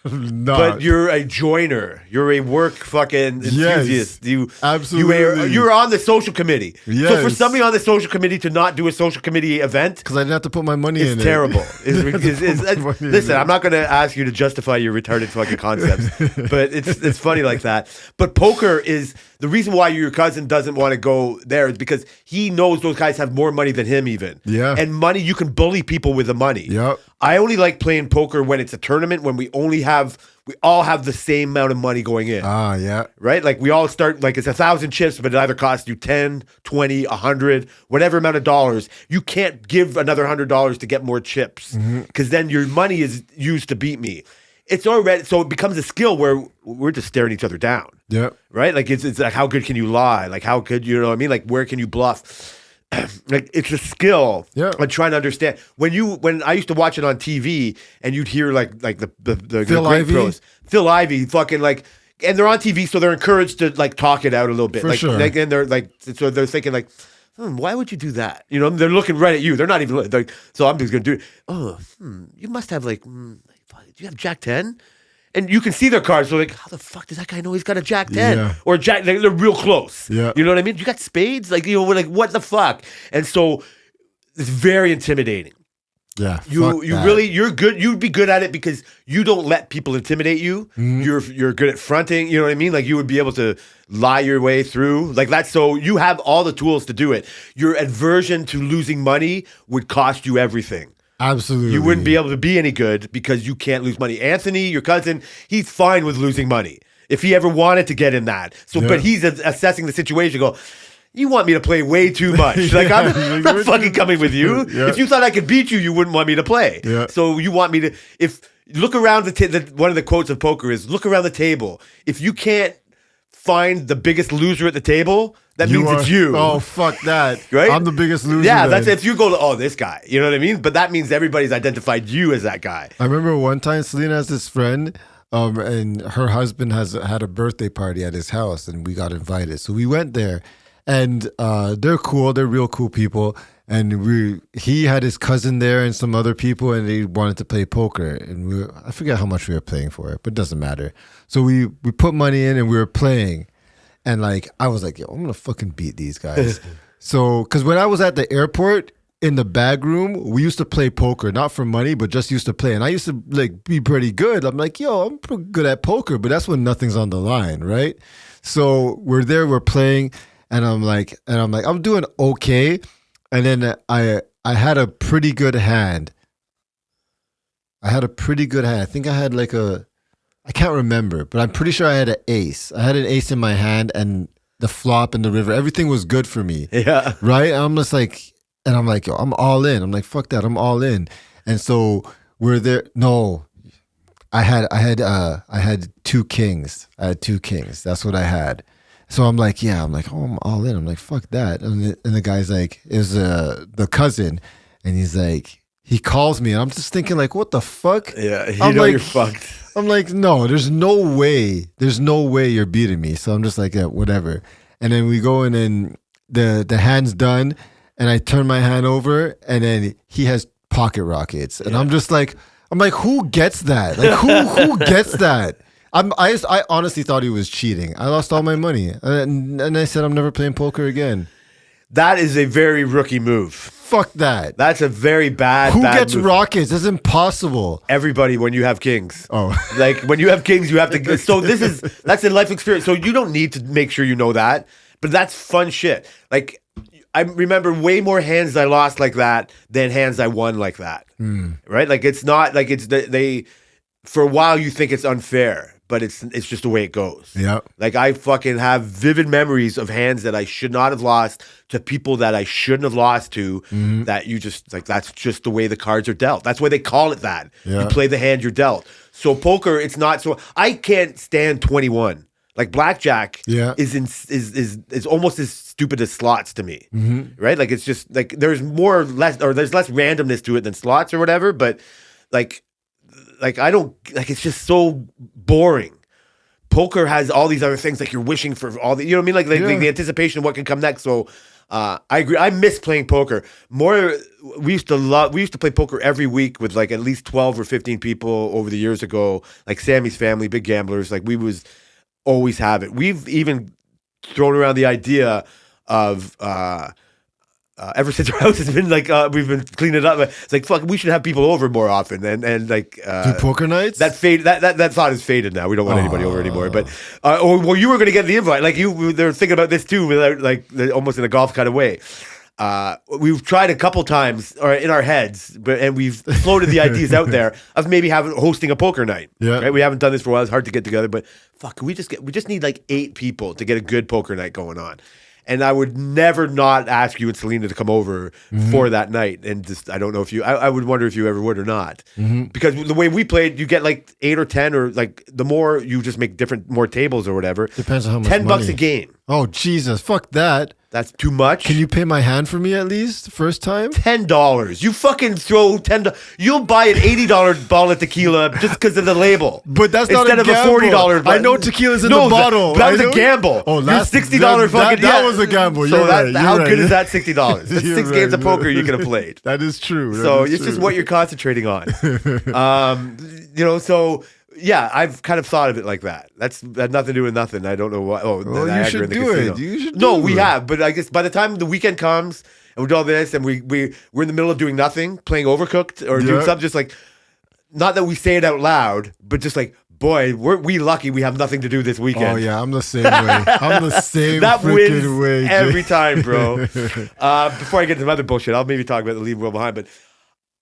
Not.
but you're a joiner. You're a work fucking enthusiast.
Absolutely.
You're on the social committee. So for
Yes.
somebody on the social committee to not do a social committee event,
Because I didn't have to put my money in
it's
it.
terrible.
money in
Listen,
it.
I'm not going to ask you to justify your retarded fucking concepts, but it's funny like that. But poker is the reason why your cousin doesn't want to go there is because he knows those guys have more money than him even.
Yeah.
And money, you can bully people with the money.
Yep.
I only like playing poker when it's a tournament when we all have the same amount of money going in.
Ah, yeah.
Right? Like we all start, like it's 1,000 chips, but it either costs you 10, 20, 100, whatever amount of dollars. You can't give another $100 to get more chips because then your money is used to beat me. It's already, so it becomes a skill where we're just staring each other down.
Yep.
Right? Like it's like, how good can you lie? Like how good, you know what I mean? Like where can you bluff? Like it's a skill.
Yeah.
I'm trying to understand when I used to watch it on TV and you'd hear like the
Phil
great
Ivey?
pros, Phil Ivey, fucking like, and they're on TV, so they're encouraged to like talk it out a little bit.
For
like,
sure.
like, and they're like, so they're thinking like, why would you do that? You know, they're looking right at you. They're not even like, so I'm just gonna do it. Oh, you must have like, do you have Jack 10? And you can see their cards. So like, how the fuck does that guy know he's got a Jack 10?
Yeah.
Or Jack, they're real close.
Yeah.
You know what I mean? You got spades? Like, you know, we're like, what the fuck? And so it's very intimidating.
Yeah.
You really, you're good. You'd be good at it because you don't let people intimidate you. You're good at fronting. You know what I mean? Like you would be able to lie your way through like that. So you have all the tools to do it. Your aversion to losing money would cost you everything.
Absolutely.
You wouldn't be able to be any good because you can't lose money. Anthony, your cousin, he's fine with losing money if he ever wanted to get in that. So,
Yeah.
but he's assessing the situation. Go, you want me to play way too much? Like I'm not fucking coming with you.
Yeah.
If you thought I could beat you, you wouldn't want me to play.
Yeah.
So you want me to? If look around one of the quotes of poker is look around the table. If you can't find the biggest loser at the table, that means it's you.
Oh, fuck that.
Right?
I'm the biggest loser.
Yeah,
then.
that's if you go to, oh, this guy. You know what I mean? But that means everybody's identified you as that guy.
I remember one time Selena has this friend, and her husband had a birthday party at his house, and we got invited. So we went there, and they're cool. They're real cool people. And he had his cousin there and some other people, and they wanted to play poker. And I forget how much we were playing for it, but it doesn't matter. So we put money in, and we were playing. And like I was like, yo, I'm gonna fucking beat these guys. So, because when I was at the airport in the bag room, we used to play poker, not for money, but just used to play. And I used to like be pretty good. I'm like, yo, I'm pretty good at poker, but that's when nothing's on the line, right? So we're there, we're playing, and I'm like, I'm doing okay. And then I had a pretty good hand. I think I had like I can't remember, but I'm pretty sure I had an ace. I had an ace in my hand and the flop and the river. Everything was good for me.
Yeah.
Right? And I'm just like, yo, I'm all in. I'm like, fuck that. I'm all in. And so we're there. No, I had two kings. I had two kings. That's what I had. So I'm like, oh, I'm all in. I'm like, fuck that. And the guy's like, is the cousin. And he's like, he calls me and I'm just thinking like, what the fuck?
Yeah,
I'm
you're
like,
fucked.
I'm like, no, there's no way you're beating me. So I'm just like, yeah, whatever. And then we go in and the hand's done and I turn my hand over and then he has pocket rockets. And I'm like, who gets that? Like who gets that? I honestly thought he was cheating. I lost all my money. And I said, I'm never playing poker again.
That is a very rookie move.
Fuck that.
That's a very bad.
Who
bad
gets
move.
rockets? That's impossible.
Everybody, when you have kings.
Oh.
Like when you have kings, you have to. So that's a life experience. So you don't need to make sure you know that, but that's fun shit. Like I remember way more hands I lost like that than hands I won like that. Right? Like it's not like they. For a while, you think it's unfair, but it's just the way it goes.
Yeah.
Like I fucking have vivid memories of hands that I should not have lost to people that I shouldn't have lost to. That you just like that's just the way the cards are dealt. That's why they call it that.
Yeah.
You play the hand you're dealt. So poker, it's not so. I can't stand 21. Like blackjack is almost as stupid as slots to me. Right? Like it's just like there's less randomness to it than slots or whatever. But like I don't like it's just so boring. Poker has all these other things like you're wishing for all the, you know what I mean? Like the anticipation of what can come next. So I agree. I miss playing poker more. We used to play poker every week with like at least 12 or 15 people over the years ago. Like Sammy's family, big gamblers. Like we was always have it. We've even thrown around the idea of ever since our house has been like we've been cleaning it up. It's like fuck, we should have people over more often and like
Do poker nights?
that thought is faded now. We don't want anybody over anymore. But well, you were going to get the invite. Like they're thinking about this too, without like almost in a golf kind of way. We've tried a couple times, or in our heads, and we've floated the ideas out there of maybe hosting a poker night.
Yeah,
right? We haven't done this for a while. It's hard to get together, but fuck, we just need like 8 people to get a good poker night going on. And I would never not ask you and Selena to come over for that night. And just, I don't know if I would wonder if you ever would or not. Because the way we played, you get like 8 or 10, or like the more you just make more tables or whatever.
Depends on how much
$10
money.
a game.
Oh, Jesus. Fuck that.
That's too much.
Can you pay my hand for me at least first time?
$10. You fucking throw $10. You'll buy an $80 bottle of tequila just because of the label.
But that's not
instead
a
of
gamble.
a $40 bottle.
I know tequila's in the bottle.
That was
I
a
know-
gamble.
Oh,
Your
that's
$60 fucking.
that was a gamble.
So
You're right.
how
You're
good
right.
is that $60? That's
You're
6
right.
games of poker you could have played.
That is true.
So it's just what you're concentrating on. So yeah, I've kind of thought of it like that. That had nothing to do with nothing. I don't know why. Oh,
Well,
Niagara
you should
and the
do
casino.
it. You should
No,
do
we
it.
have, but I guess by the time the weekend comes and we do all this and we're in the middle of doing nothing, playing Overcooked or doing
Yeah.
something, just like, not that we say it out loud, but just like, boy, we lucky we have nothing to do this weekend.
Oh yeah, I'm the same way. I'm the same
That
freaking
wins
way. Jay.
every time, bro. Before I get to some other bullshit, I'll maybe talk about the leave world behind, but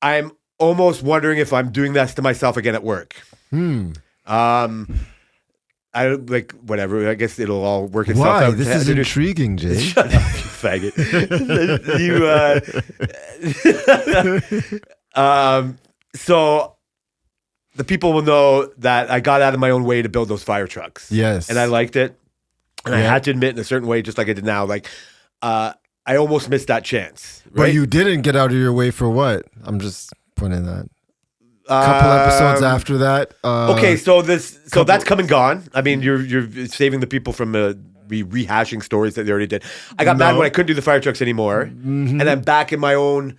I'm almost wondering if I'm doing this to myself again at work. I like whatever. I guess it'll all work itself
Why?
out.
This is intriguing, Jay.
Shut up, you faggot. So the people will know that I got out of my own way to build those fire trucks.
Yes.
And I liked it. And I
Yeah.
had to admit in a certain way, just like I did now, like I almost missed that chance. Right?
But you didn't get out of your way for what? I'm just pointing that. Couple episodes after that.
Okay, so that's come and gone. I mean, you're saving the people from rehashing stories that they already did. I got mad when I couldn't do the fire trucks anymore, and I'm back in my own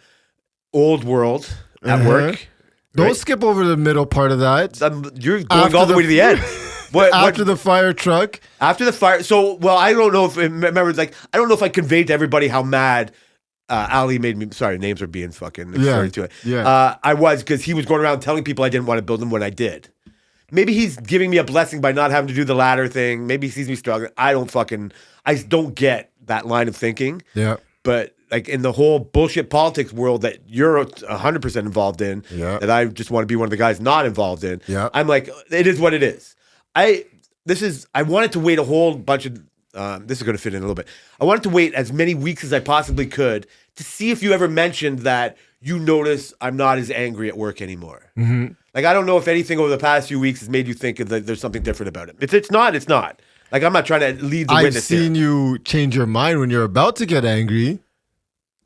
old world at work.
Don't
right?
skip over the middle part of that.
You're going
After
all the way to the end. What
After the fire truck.
after the fire? So, well, I don't know if remember. It's like I don't know if I conveyed to everybody how mad Ali made me. Sorry, names are being fucking.
Yeah,
Sorry to it.
yeah.
I was, because he was going around telling people I didn't want to build them when I did. Maybe he's giving me a blessing by not having to do the ladder thing. Maybe he sees me struggling. I just don't get that line of thinking.
Yeah.
But like in the whole bullshit politics world that you're 100% involved in,
Yeah.
that I just want to be one of the guys not involved in.
Yeah.
I'm like, it is what it is. I wanted to wait a whole bunch of. This is going to fit in a little bit. I wanted to wait as many weeks as I possibly could to see if you ever mentioned that you notice I'm not as angry at work anymore. Mm-hmm. Like, I don't know if anything over the past few weeks has made you think that there's something different about it. If it's not, it's not. Like, I'm not trying to lead the
I've
witness here.
seen you change your mind when you're about to get angry.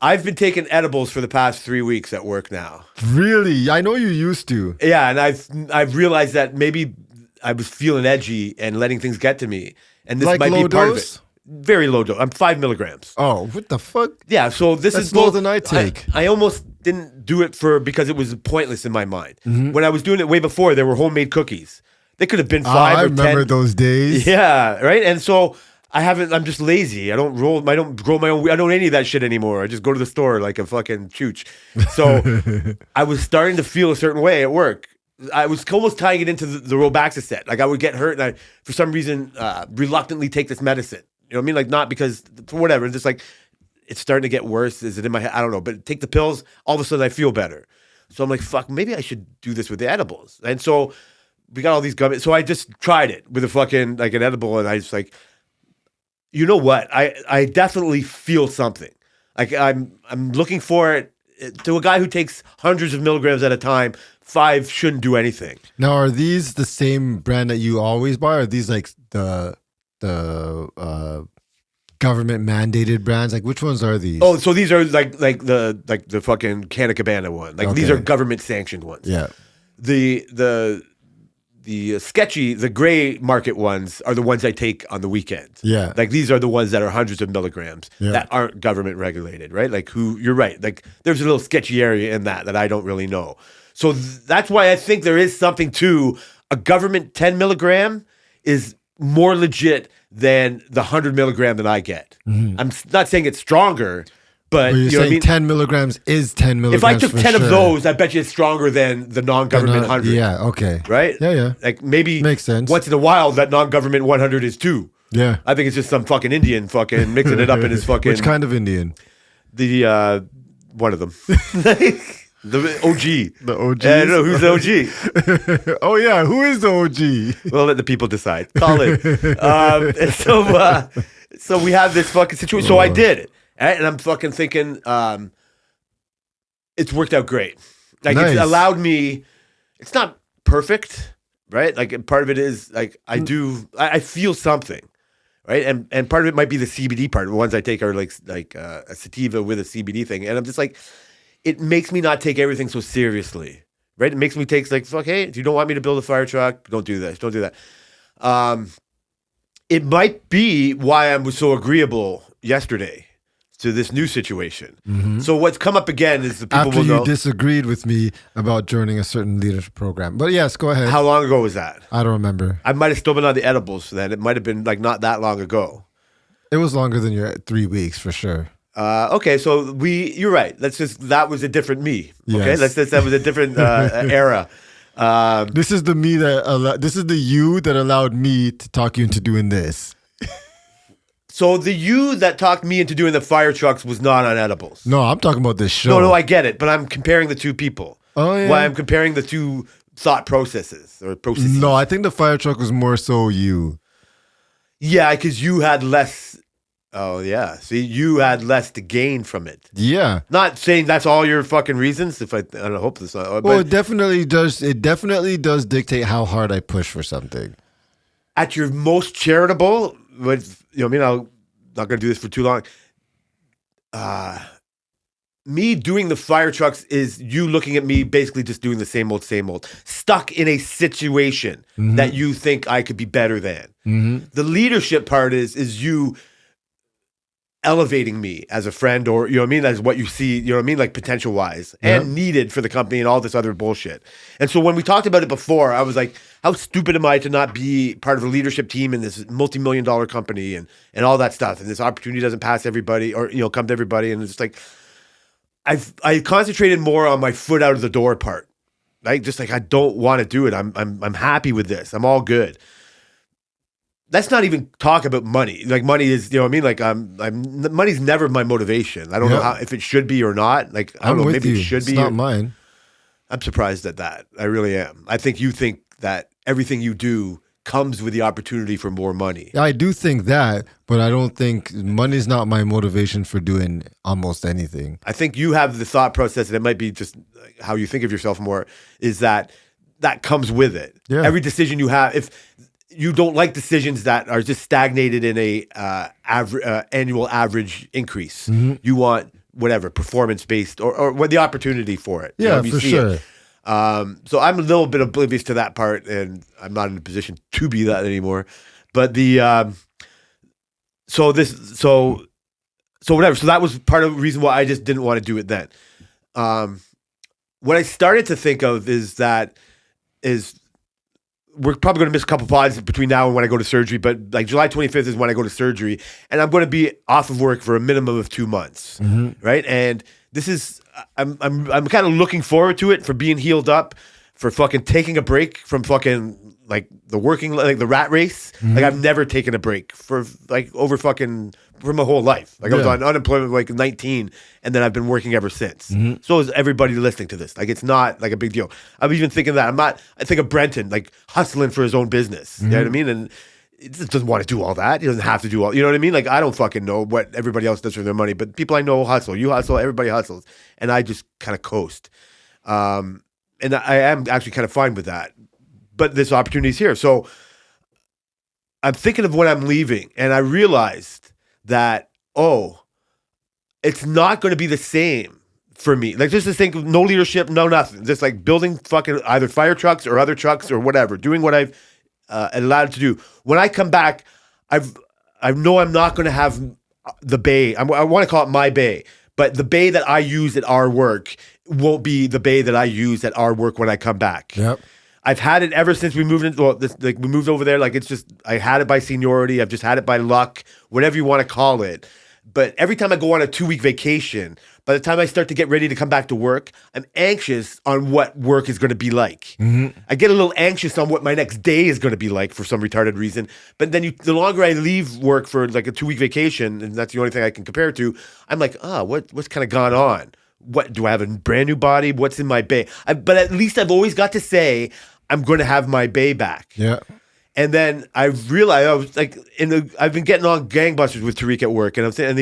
I've been taking edibles for the past 3 weeks at work now.
Really? I know you used to.
Yeah, and I've realized that maybe I was feeling edgy and letting things get to me, and this
Like
might be
low
a part
dose?
of it. Very low dose. I'm 5 milligrams.
Oh, what the fuck?
Yeah, so this
That's
is
more
both-
than I take.
I almost didn't do it because it was pointless in my mind.
Mm-hmm.
When I was doing it way before, there were homemade cookies. They could have been 5
I
or
remember
10.
those days.
Yeah, right. And so I'm just lazy. I don't grow my own. I don't any of that shit anymore. I just go to the store like a fucking chooch. So I was starting to feel a certain way at work. I was almost tying it into the Robaxa set. Like I would get hurt, and I, for some reason, reluctantly take this medicine. You know what I mean? Like not because for whatever. It's just like it's starting to get worse. Is it in my head? I don't know. But take the pills. All of a sudden, I feel better. So I'm like, fuck. Maybe I should do this with the edibles. And so we got all these gummies. So I just tried it with a fucking like an edible, and I just like, you know what? I definitely feel something. Like I'm looking for it. To a guy who takes hundreds of milligrams at a time, 5 shouldn't do anything.
Now, are these the same brand that you always buy? Or are these like the government mandated brands? Like which ones are these?
Oh, so these are like the fucking Canna Cabana one. Like these
Okay.
are government sanctioned ones.
yeah.
The sketchy, the gray market ones are the ones I take on the weekend.
Yeah.
Like these are the ones that are hundreds of milligrams
Yeah.
that aren't government regulated, right? Like you're right. Like there's a little sketchy area in that I don't really know. So that's why I think there is something to a government 10 milligram is more legit than the 100 milligram that I get. I'm not saying it's stronger, but
Well, you're
you know what I
saying
mean?
10 milligrams is 10 milligrams.
If I took
for
10
sure.
of those, I bet you it's stronger than the non-government 100.
Yeah, okay.
Right?
Yeah, yeah.
Like maybe
Makes sense.
once in a while that non-government 100 is 2.
Yeah.
I think it's just some fucking Indian fucking mixing it up in his fucking
Which kind of Indian?
the one of them. The OG.
The OG.
I don't know who's the OG.
Oh, yeah. Who is the OG?
We'll let the people decide. Call it. And so we have this fucking situation. So I did it. Right? And I'm fucking thinking it's worked out great. Like
Nice.
it's allowed me, it's not perfect, right? Like part of it is like I feel something. Right. And part of it might be the CBD part. The ones I take are like a sativa with a CBD thing. And I'm just like, it makes me not take everything so seriously. Right. It makes me take like, fuck, hey, if you don't want me to build a fire truck, don't do this. Don't do that. It might be why I was so agreeable yesterday to this new situation. So what's come up again is the people
After
will
you
know.
disagreed with me about joining a certain leadership program. But yes, go ahead.
How long ago was that?
I don't remember.
I might have still been on the edibles then. It might have been like not that long ago.
It was longer than your 3 weeks for sure.
Okay, so you're right. That was a different me. Okay,
Yes.
that was a different era.
This is the me this is the you that allowed me to talk you into doing this.
So the you that talked me into doing the fire trucks was not on edibles.
No, I'm talking about this show.
No, I get it, but I'm comparing the two people.
Oh, yeah.
Why I'm comparing the two thought processes or processes.
No, I think the fire truck was more so you.
Yeah, because you had less. Oh yeah, see, you had less to gain from it.
Yeah.
Not saying that's all your fucking reasons. I don't hope this. But
Well, it definitely does. It definitely does dictate how hard I push for something.
at your most charitable, with I mean, I'm not going to do this for too long. Me doing the fire trucks is you looking at me basically just doing the same old, stuck in a situation that you think I could be better than. The leadership part is you elevating me as a friend, or you know what I mean, as what you see, you know what I mean, like potential wise and needed for the company and all this other bullshit. And so when we talked about it before, I was like, how stupid am I to not be part of a leadership team in this multi-million-dollar company and all that stuff, and this opportunity doesn't pass everybody, or come to everybody. And it's like I concentrated more on my foot out of the door part, right? Just like, I don't want to do it. I'm happy with this. I'm all good. Let's not even talk about money. Like, money is, you know what I mean? Like, money's never my motivation. I don't know if it should be or not. Like, I don't know, maybe it should
it's
be.
not mine.
I'm surprised at that. I really am. I think you think that everything you do comes with the opportunity for more money.
I do think that, but I don't think money's not my motivation for doing almost anything.
I think you have the thought process, and it might be just how you think of yourself more, is that comes with it.
Yeah.
Every decision you have, if you don't like decisions that are just stagnated in a annual average increase, you want whatever performance-based or what the opportunity for it.
Yeah,
you
for
see
sure.
it. So I'm a little bit oblivious to that part, and I'm not in a position to be that anymore. But so whatever. So that was part of the reason why I just didn't want to do it then. What I started to think of is we're probably going to miss a couple pods between now and when I go to surgery, but like July 25th is when I go to surgery, and I'm going to be off of work for a minimum of 2 months, right? And this is I'm kind of looking forward to it, for being healed up, for fucking taking a break from fucking like the working, like the rat race. Like, I've never taken a break for like over fucking for my whole life. Like, I was on unemployment like 19, and then I've been working ever since. So is everybody listening to this. Like, it's not like a big deal. I'm even thinking that I think of Brenton like hustling for his own business. You know what I mean? And he just doesn't want to do all that. He doesn't have to do all, you know what I mean? Like, I don't fucking know what everybody else does for their money, but people I know hustle. You hustle, everybody hustles. And I just kind of coast. And I am actually kind of fine with that. But this opportunity is here. So I'm thinking of when I'm leaving, and I realized that, it's not going to be the same for me. Like just to think of no leadership, no nothing. Just like building fucking either fire trucks or other trucks or whatever, doing what I've allowed to do. When I come back, I know I'm not going to have the bay. I want to call it my bay, but the bay that I use at our work won't be the bay that I use at our work when I come back.
Yep.
I've had it ever since we moved in. Well, we moved over there. Like it's just I had it by seniority. I've just had it by luck, whatever you want to call it. But every time I go on a 2-week vacation, by the time I start to get ready to come back to work, I'm anxious on what work is going to be like. I get a little anxious on what my next day is going to be like for some retarded reason. But then the longer I leave work for like a 2-week vacation, and that's the only thing I can compare it to, I'm like, what's kind of gone on? What do I have a brand new body? What's in my bay? But at least I've always got to say I'm going to have my bay back.
Yeah.
And then I realized I was like I've been getting on gangbusters with Tariq at work, and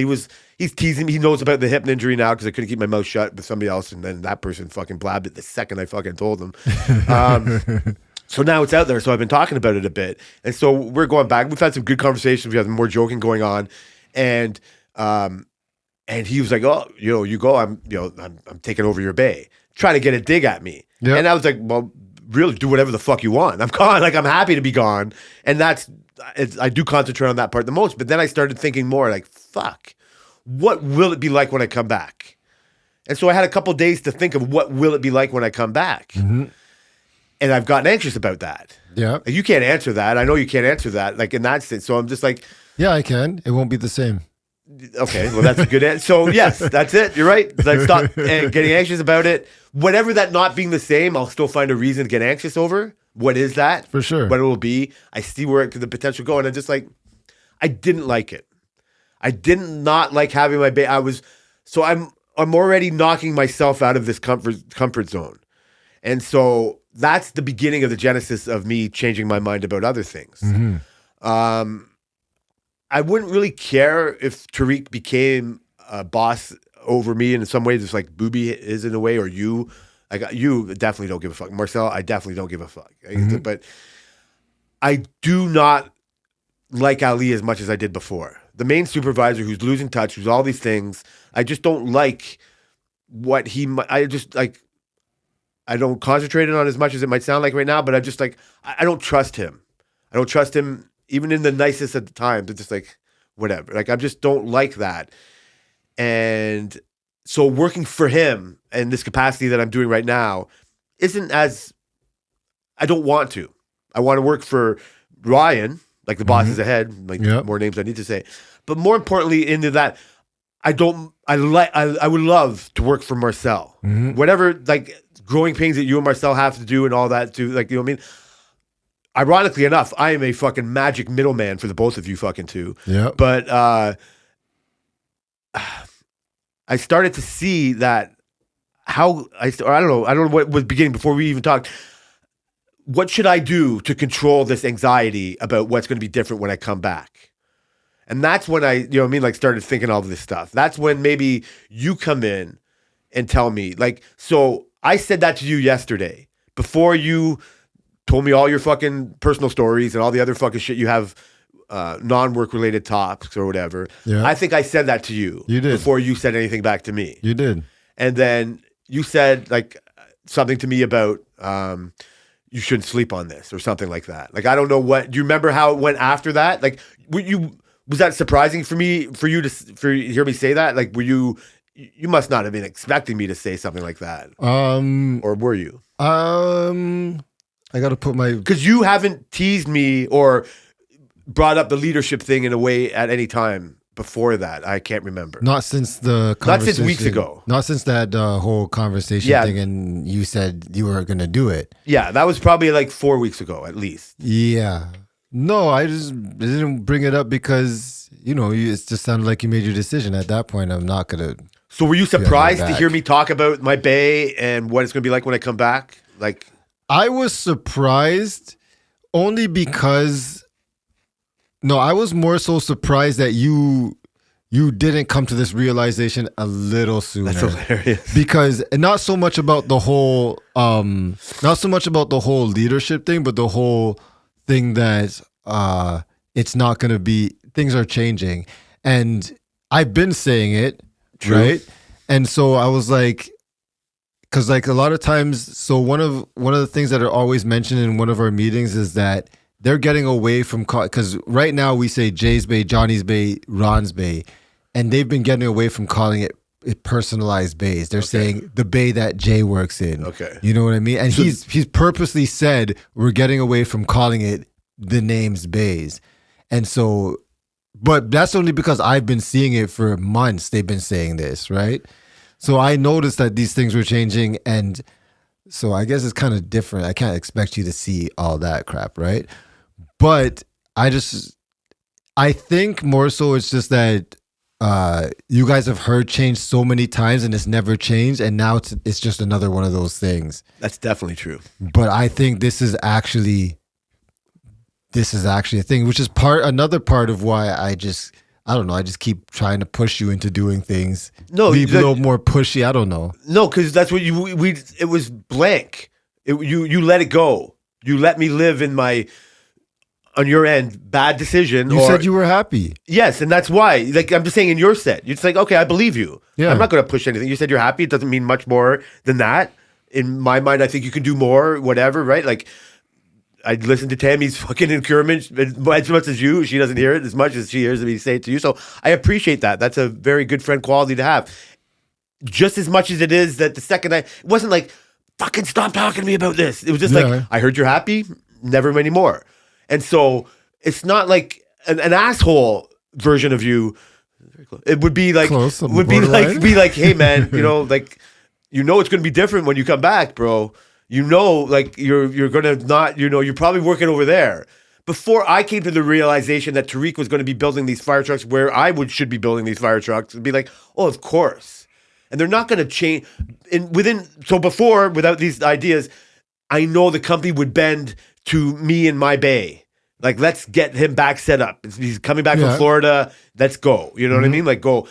he's teasing me. He knows about the hip injury now because I couldn't keep my mouth shut with somebody else, and then that person fucking blabbed it the second I fucking told them. So now it's out there. So I've been talking about it a bit, and so we're going back. We've had some good conversations. We have more joking going on, and he was like, "Oh, you go. I'm taking over your bay," trying to get a dig at me, and I was like, "Well, really do whatever the fuck you want. I'm gone. Like I'm happy to be gone." And I do concentrate on that part the most. But then I started thinking more like, fuck, what will it be like when I come back? And so I had a couple days to think of what will it be like when I come back. And I've gotten anxious about that.
Yeah.
Like, you can't answer that. I know you can't answer that. Like in that sense. So I'm just like,
Yeah, I can. It won't be the same.
okay, well, that's a good answer. So, yes, that's it. You're right. Like, stop getting anxious about it. Whatever that not being the same, I'll still find a reason to get anxious over. What is that?
For sure.
What it will be. I see where it could the potential go. And I'm just like, I didn't like it. I did not like having my baby. I'm already knocking myself out of this comfort zone. And so that's the beginning of the genesis of me changing my mind about other things. I wouldn't really care if Tariq became a boss over me in some ways, just like Booby is in a way, or you. You definitely don't give a fuck. Marcel, I definitely don't give a fuck. But I do not like Ali as much as I did before. The main supervisor who's losing touch, who's all these things, I just don't like what I don't concentrate on as much as it might sound like right now, but I don't trust him. I don't trust him even in the nicest of the times. It's just like, whatever. Like, I just don't like that. And so working for him in this capacity that I'm doing right now isn't as, I don't want to. I want to work for Ryan, like the boss is ahead, more names I need to say. But more importantly, into that, I would love to work for Marcel. Whatever, like, growing pains that you and Marcel have to do and all that too, like, you know what I mean? Ironically enough, I am a fucking magic middleman for the both of you fucking two.
Yeah.
But I started to see that I don't know what was beginning before we even talked. What should I do to control this anxiety about what's going to be different when I come back? And that's when I, started thinking all of this stuff. That's when maybe you come in and tell me, like, so I said that to you yesterday before you told me all your fucking personal stories and all the other fucking shit you have, non-work related topics or whatever.
Yeah.
I think I said that to you.
You did.
Before you said anything back to me.
You did.
And then you said like something to me about you shouldn't sleep on this or something like that. Like, I don't know do you remember how it went after that? Like, was that surprising for you to hear me say that? Like, you must not have been expecting me to say something like that. Or were you?
I got to put my...
Because you haven't teased me or brought up the leadership thing in a way at any time before that. I can't remember.
Not since the conversation.
Not since weeks ago.
Not since that whole conversation thing, and you said you were going to do it.
Yeah, that was probably like 4 weeks ago at least.
Yeah. No, I didn't bring it up because, it just sounded like you made your decision. At that point, I'm not going to...
So were you surprised to hear me talk about my bay and what it's going to be like when I come back? Like...
I was surprised only because, I was more so surprised that you didn't come to this realization a little sooner.
That's hilarious.
Because not so much about the whole leadership thing, but the whole thing that it's not going to be, things are changing. And I've been saying it,
True.
right? And so I was like, because like a lot of times, so one of the things that are always mentioned in one of our meetings is that they're getting away from, because right now we say Jay's Bay, Johnny's Bay, Ron's Bay, and they've been getting away from calling it personalized bays. They're saying the bay that Jay works in.
Okay.
You know what I mean? And he's purposely said we're getting away from calling it the names bays. And so, but that's only because I've been seeing it for months. They've been saying this, right? So I noticed that these things were changing, and so I guess it's kind of different. I can't expect you to see all that crap, right? But I think more so it's just that you guys have heard change so many times and it's never changed, and now it's just another one of those things.
That's definitely true.
But I think this is actually a thing, which is another part of why I just keep trying to push you into doing things.
No,
be a little more pushy. I don't know.
No, because that's what it was blank. You let it go. You let me live in my, on your end, bad decision.
You said you were happy.
Yes, and that's why. Like, I'm just saying in your set, you're just like, okay, I believe you.
Yeah.
I'm not going to push anything. You said you're happy. It doesn't mean much more than that. In my mind, I think you can do more, whatever, right? Like, I listen to Tammy's fucking encouragement as much as you. She doesn't hear it as much as she hears me say it to you. So I appreciate that. That's a very good friend quality to have. Just as much as it is that the second it wasn't like, fucking stop talking to me about this. It was just like, I heard you're happy, never anymore. And so it's not like an asshole version of you. It would be like, be like, hey man, like, it's going to be different when you come back, bro. Like you're gonna not, you're probably working over there. Before I came to the realization that Tariq was going to be building these fire trucks where I should be building these fire trucks, it'd be like, oh, of course. And they're not going to change. So before, without these ideas, I know the company would bend to me and my bay. Like, let's get him back set up. He's coming back from Florida. Let's go. You know what I mean? Like, go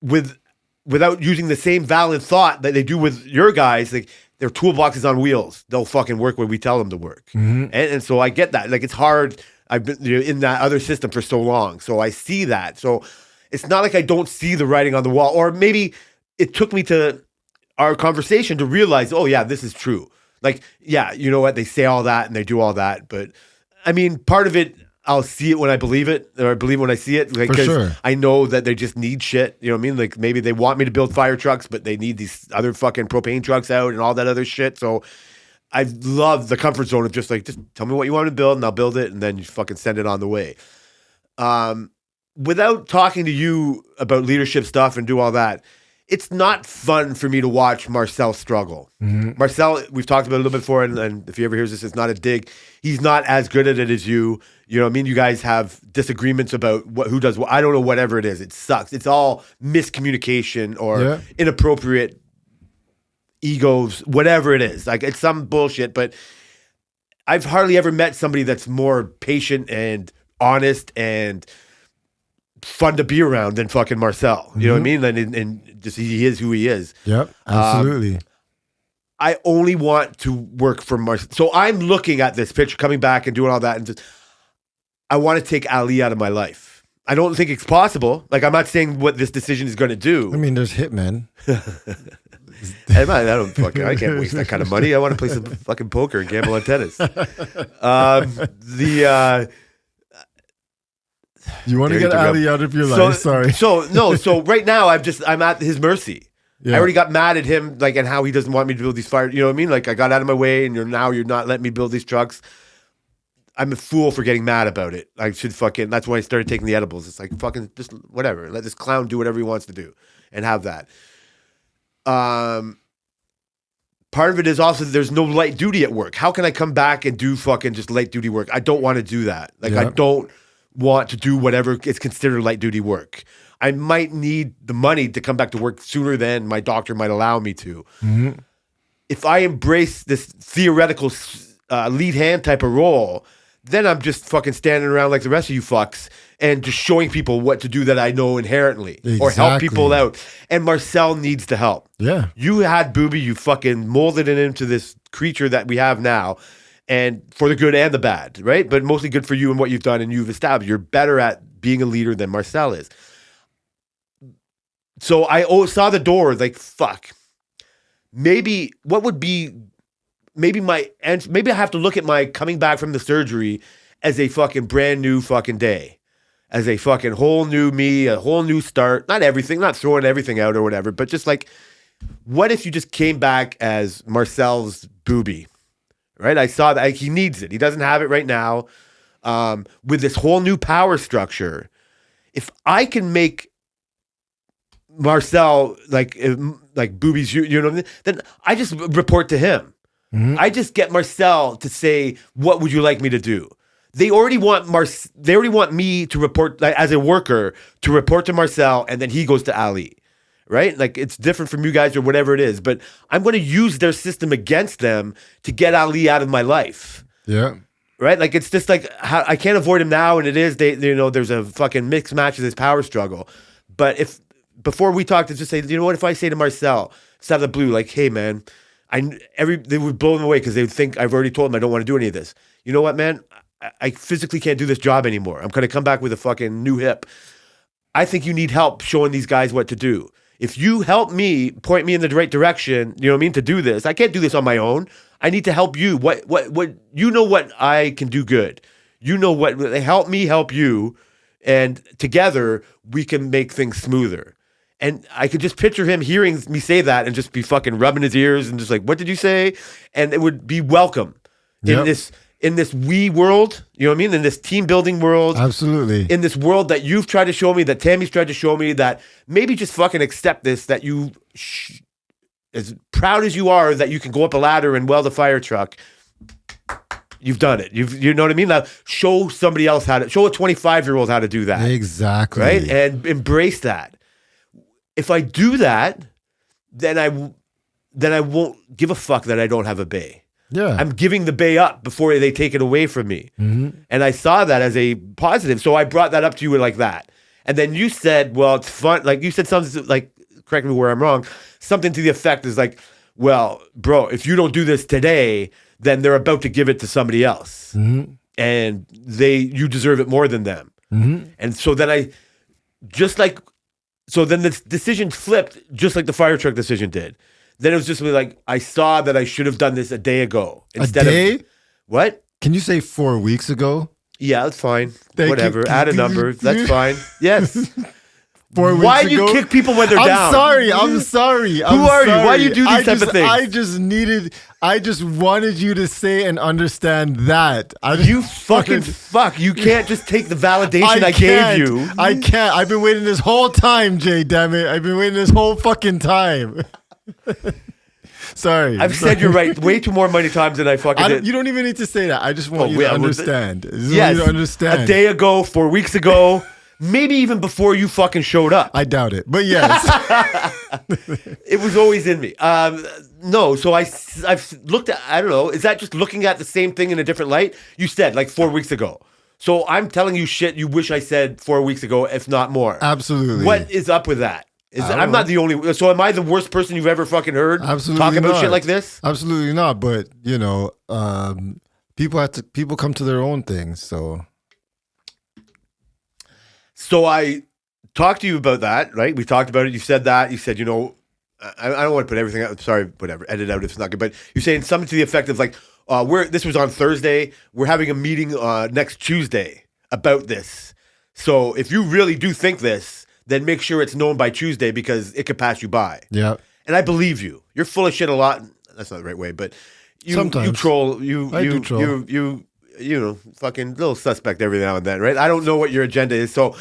without using the same valid thought that they do with your guys. Like, their toolbox is on wheels. They'll fucking work when we tell them to work. And so I get that. Like, it's hard. I've been in that other system for so long. So I see that. So it's not like I don't see the writing on the wall. Or maybe it took me to our conversation to realize, oh, yeah, this is true. Like, yeah, you know what? They say all that and they do all that. But, I mean, part of it, I'll see it when I believe it, or I believe when I see it. Like,
for sure.
I know that they just need shit. You know what I mean? Like, maybe they want me to build fire trucks, but they need these other fucking propane trucks out and all that other shit. So I love the comfort zone of just tell me what you want to build and I'll build it, and then you fucking send it on the way. Without talking to you about leadership stuff and do all that, it's not fun for me to watch Marcel struggle. Marcel, we've talked about it a little bit before, and if he ever hears this, it's not a dig. He's not as good at it as you. You know what I mean? You guys have disagreements about who does what. I don't know, whatever it is. It sucks. It's all miscommunication or inappropriate egos, whatever it is. Like, it's some bullshit, but I've hardly ever met somebody that's more patient and honest and fun to be around than fucking Marcel. You know what I mean? And just he is who he is.
Yep, absolutely.
I only want to work for Marcel. So I'm looking at this picture, coming back and doing all that, and just I want to take Ali out of my life. I don't think it's possible. Like, I'm not saying what this decision is going to do.
I mean, there's Hitman.
I can't waste that kind of money. I want to play some fucking poker and gamble on tennis.
You want to get Ali out of your life? Sorry.
So right now I'm at his mercy.
Yeah.
I already got mad at him, like, and how he doesn't want me to build these fire. You know what I mean? Like, I got out of my way, and you're not letting me build these trucks. I'm a fool for getting mad about it. I should fucking. That's why I started taking the edibles. It's like, fucking just whatever. Let this clown do whatever he wants to do, and have that. Part of it is also there's no light duty at work. How can I come back and do fucking just light duty work? I don't want to do that. Like, I don't want to do whatever is considered light duty work. I might need the money to come back to work sooner than my doctor might allow me to. If I embrace this theoretical lead hand type of role, then I'm just fucking standing around like the rest of you fucks and just showing people what to do that I know inherently or help people out. And Marcel needs the help.
Yeah.
You had Booby, you fucking molded it into this creature that we have now. And for the good and the bad, right? But mostly good for you and what you've done and you've established. You're better at being a leader than Marcel is. So I saw the door, like, fuck. Maybe what would be, maybe maybe I have to look at my coming back from the surgery as a fucking brand new fucking day, as a fucking whole new me, a whole new start. Not everything, not throwing everything out or whatever, but just like, what if you just came back as Marcel's booby, right? I saw that like, he needs it. He doesn't have it right now. With this whole new power structure, if I can make Marcel like boobies, you know, then I just report to him.
Mhm.
I just get Marcel to say, "What would you like me to do?" They already want They already want me to report, like, as a worker, to report to Marcel, and then he goes to Ali, right? Like, it's different from you guys or whatever it is. But I'm going to use their system against them to get Ali out of my life.
Yeah.
Right? Like, it's just like, I can't avoid him now, and it is, you know, there's a fucking mixed match of this power struggle. But if, before we talk, to just say, you know what, if I say to Marcel, just out of the blue, like, hey, man, they would blow them away because they would think I've already told them I don't want to do any of this. You know what, man? I physically can't do this job anymore. I'm going to come back with a fucking new hip. I think you need help showing these guys what to do. If you help me, point me in the right direction, you know what I mean, to do this. I can't do this on my own. I need to help you. What you know what I can do good. You know what, help me help you, and together we can make things smoother. And I could just picture him hearing me say that and just be fucking rubbing his ears and just like, what did you say? And it would be welcome in this we world, you know what I mean? In this team building world.
Absolutely.
In this world that you've tried to show me, that Tammy's tried to show me, that maybe just fucking accept this, that you, as proud as you are that you can go up a ladder and weld a fire truck, you've done it. You know what I mean? Now show somebody else how to, show a 25-year-old how to do that.
Exactly.
Right? And embrace that. If I do that, then I won't give a fuck that I don't have a bay.
Yeah.
I'm giving the bay up before they take it away from me.
Mm-hmm.
And I saw that as a positive. So I brought that up to you like that. And then you said, well, it's fun. Like you said something like, correct me where I'm wrong, something to the effect is like, well, bro, if you don't do this today, then they're about to give it to somebody else.
Mm-hmm.
And you deserve it more than them.
Mm-hmm.
And so then so then the decision flipped just like the fire truck decision did. Then it was just like, I saw that I should have done this a day ago. Instead
a day?
Of, what?
Can you say 4 weeks ago?
Yeah, that's fine.
Thank
Whatever.
you.
Add a number. That's fine. Yes.
4 weeks
Why do you
ago?
kick people when they're
I'm
down?
sorry. I'm sorry.
Who are you? Why do you do these type of things?
I just wanted you to say and understand that.
You fucking fuck. You can't just take the validation I gave you.
I can't. I've been waiting this whole time, Jay, damn it. I've been waiting this whole fucking time. Sorry.
I've said you're right way too many times than I fucking did.
You don't even need to say that. I just want you to understand.
Yes.
You to understand.
A day ago, 4 weeks ago, maybe even before you fucking showed up.
I doubt it. But yes.
It was always in me. No, so I've looked at, I don't know, is that just looking at the same thing in a different light? You said like 4 weeks ago. So I'm telling you shit you wish I said 4 weeks ago, if not more.
Absolutely.
What is up with that? I'm not the only. So am I the worst person you've ever fucking heard talk about shit like this?
Absolutely not. But you know, people come to their own things.
So I talked to you about that, right? We talked about it. You said that. You said, you know, I don't want to put everything out. Sorry, whatever. Edit out if it's not good. But you're saying something to the effect of like, this was on Thursday. We're having a meeting next Tuesday about this. So if you really do think this, then make sure it's known by Tuesday because it could pass you by.
Yeah.
And I believe you. You're full of shit a lot. That's not the right way, but
sometimes
you troll. You know, fucking little suspect every now and then, right? I don't know what your agenda is. So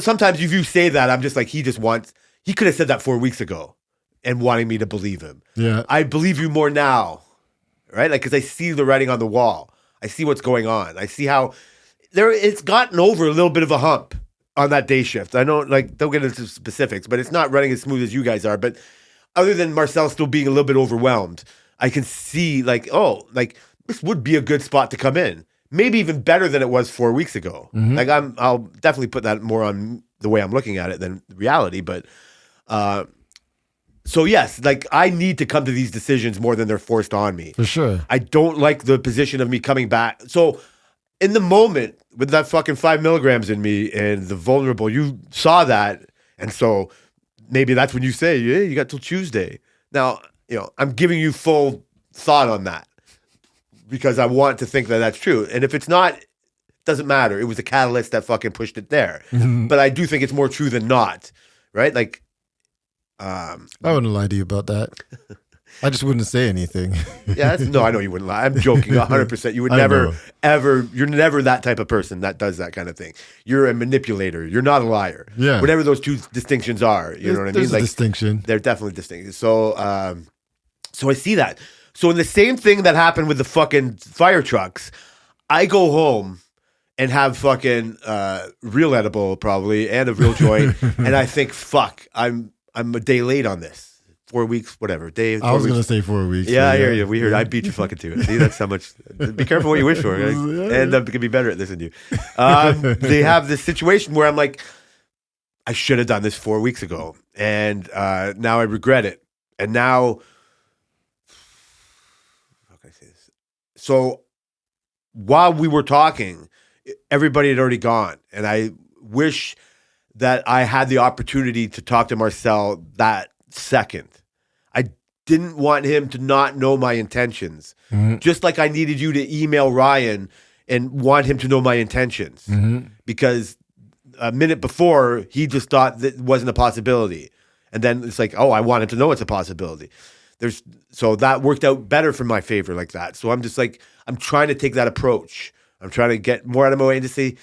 sometimes if you say that, I'm just like, he could have said that 4 weeks ago and wanting me to believe him.
Yeah.
I believe you more now, right? Like, because I see the writing on the wall. I see what's going on. I see how it's gotten over a little bit of a hump on that day shift. I don't get into specifics, but it's not running as smooth as you guys are. But other than Marcel still being a little bit overwhelmed, I can see this would be a good spot to come in. Maybe even better than it was 4 weeks ago. Mm-hmm. I'll definitely put that more on the way I'm looking at it than reality. But so yes, like I need to come to these decisions more than they're forced on me.
For sure.
I don't like the position of me coming back. So in the moment with that fucking 5 milligrams in me and the vulnerable, you saw that. And so maybe that's when you say, yeah, you got till Tuesday. Now, I'm giving you full thought on that because I want to think that that's true. And if it's not, doesn't matter. It was the catalyst that fucking pushed it there. But I do think it's more true than not, right? Like,
I wouldn't lie to you about that. I just wouldn't say anything.
yeah, no, I know you wouldn't lie. I'm joking 100%. You would never, ever, you're never that type of person that does that kind of thing. You're a manipulator. You're not a liar.
Yeah.
Whatever those two distinctions are, you know what I mean?
There's a
Like,
distinction.
they're definitely distinct. So, so I see that. So in the same thing that happened with the fucking fire trucks, I go home and have fucking real edible probably and a real joint, and I think, fuck, I'm a day late on this. 4 weeks, whatever. Day.
I was going to say 4 weeks.
Yeah, I hear you. We heard. I beat you fucking to it. See, that's how much. Be careful what you wish for. I end up can be better at this than you. They have this situation where I'm like, I should have done this 4 weeks ago, and now I regret it. And now, how can I say this? So, while we were talking, everybody had already gone, and I wish that I had the opportunity to talk to Marcel that second. I didn't want him to not know my intentions. Just like I needed you to email Ryan and want him to know my intentions. Because a minute before, he just thought that it wasn't a possibility. And then it's like, oh, I want him to know it's a possibility. So that worked out better for my favor like that. So I'm just like, I'm trying to take that approach. I'm trying to get more out of my way and to say,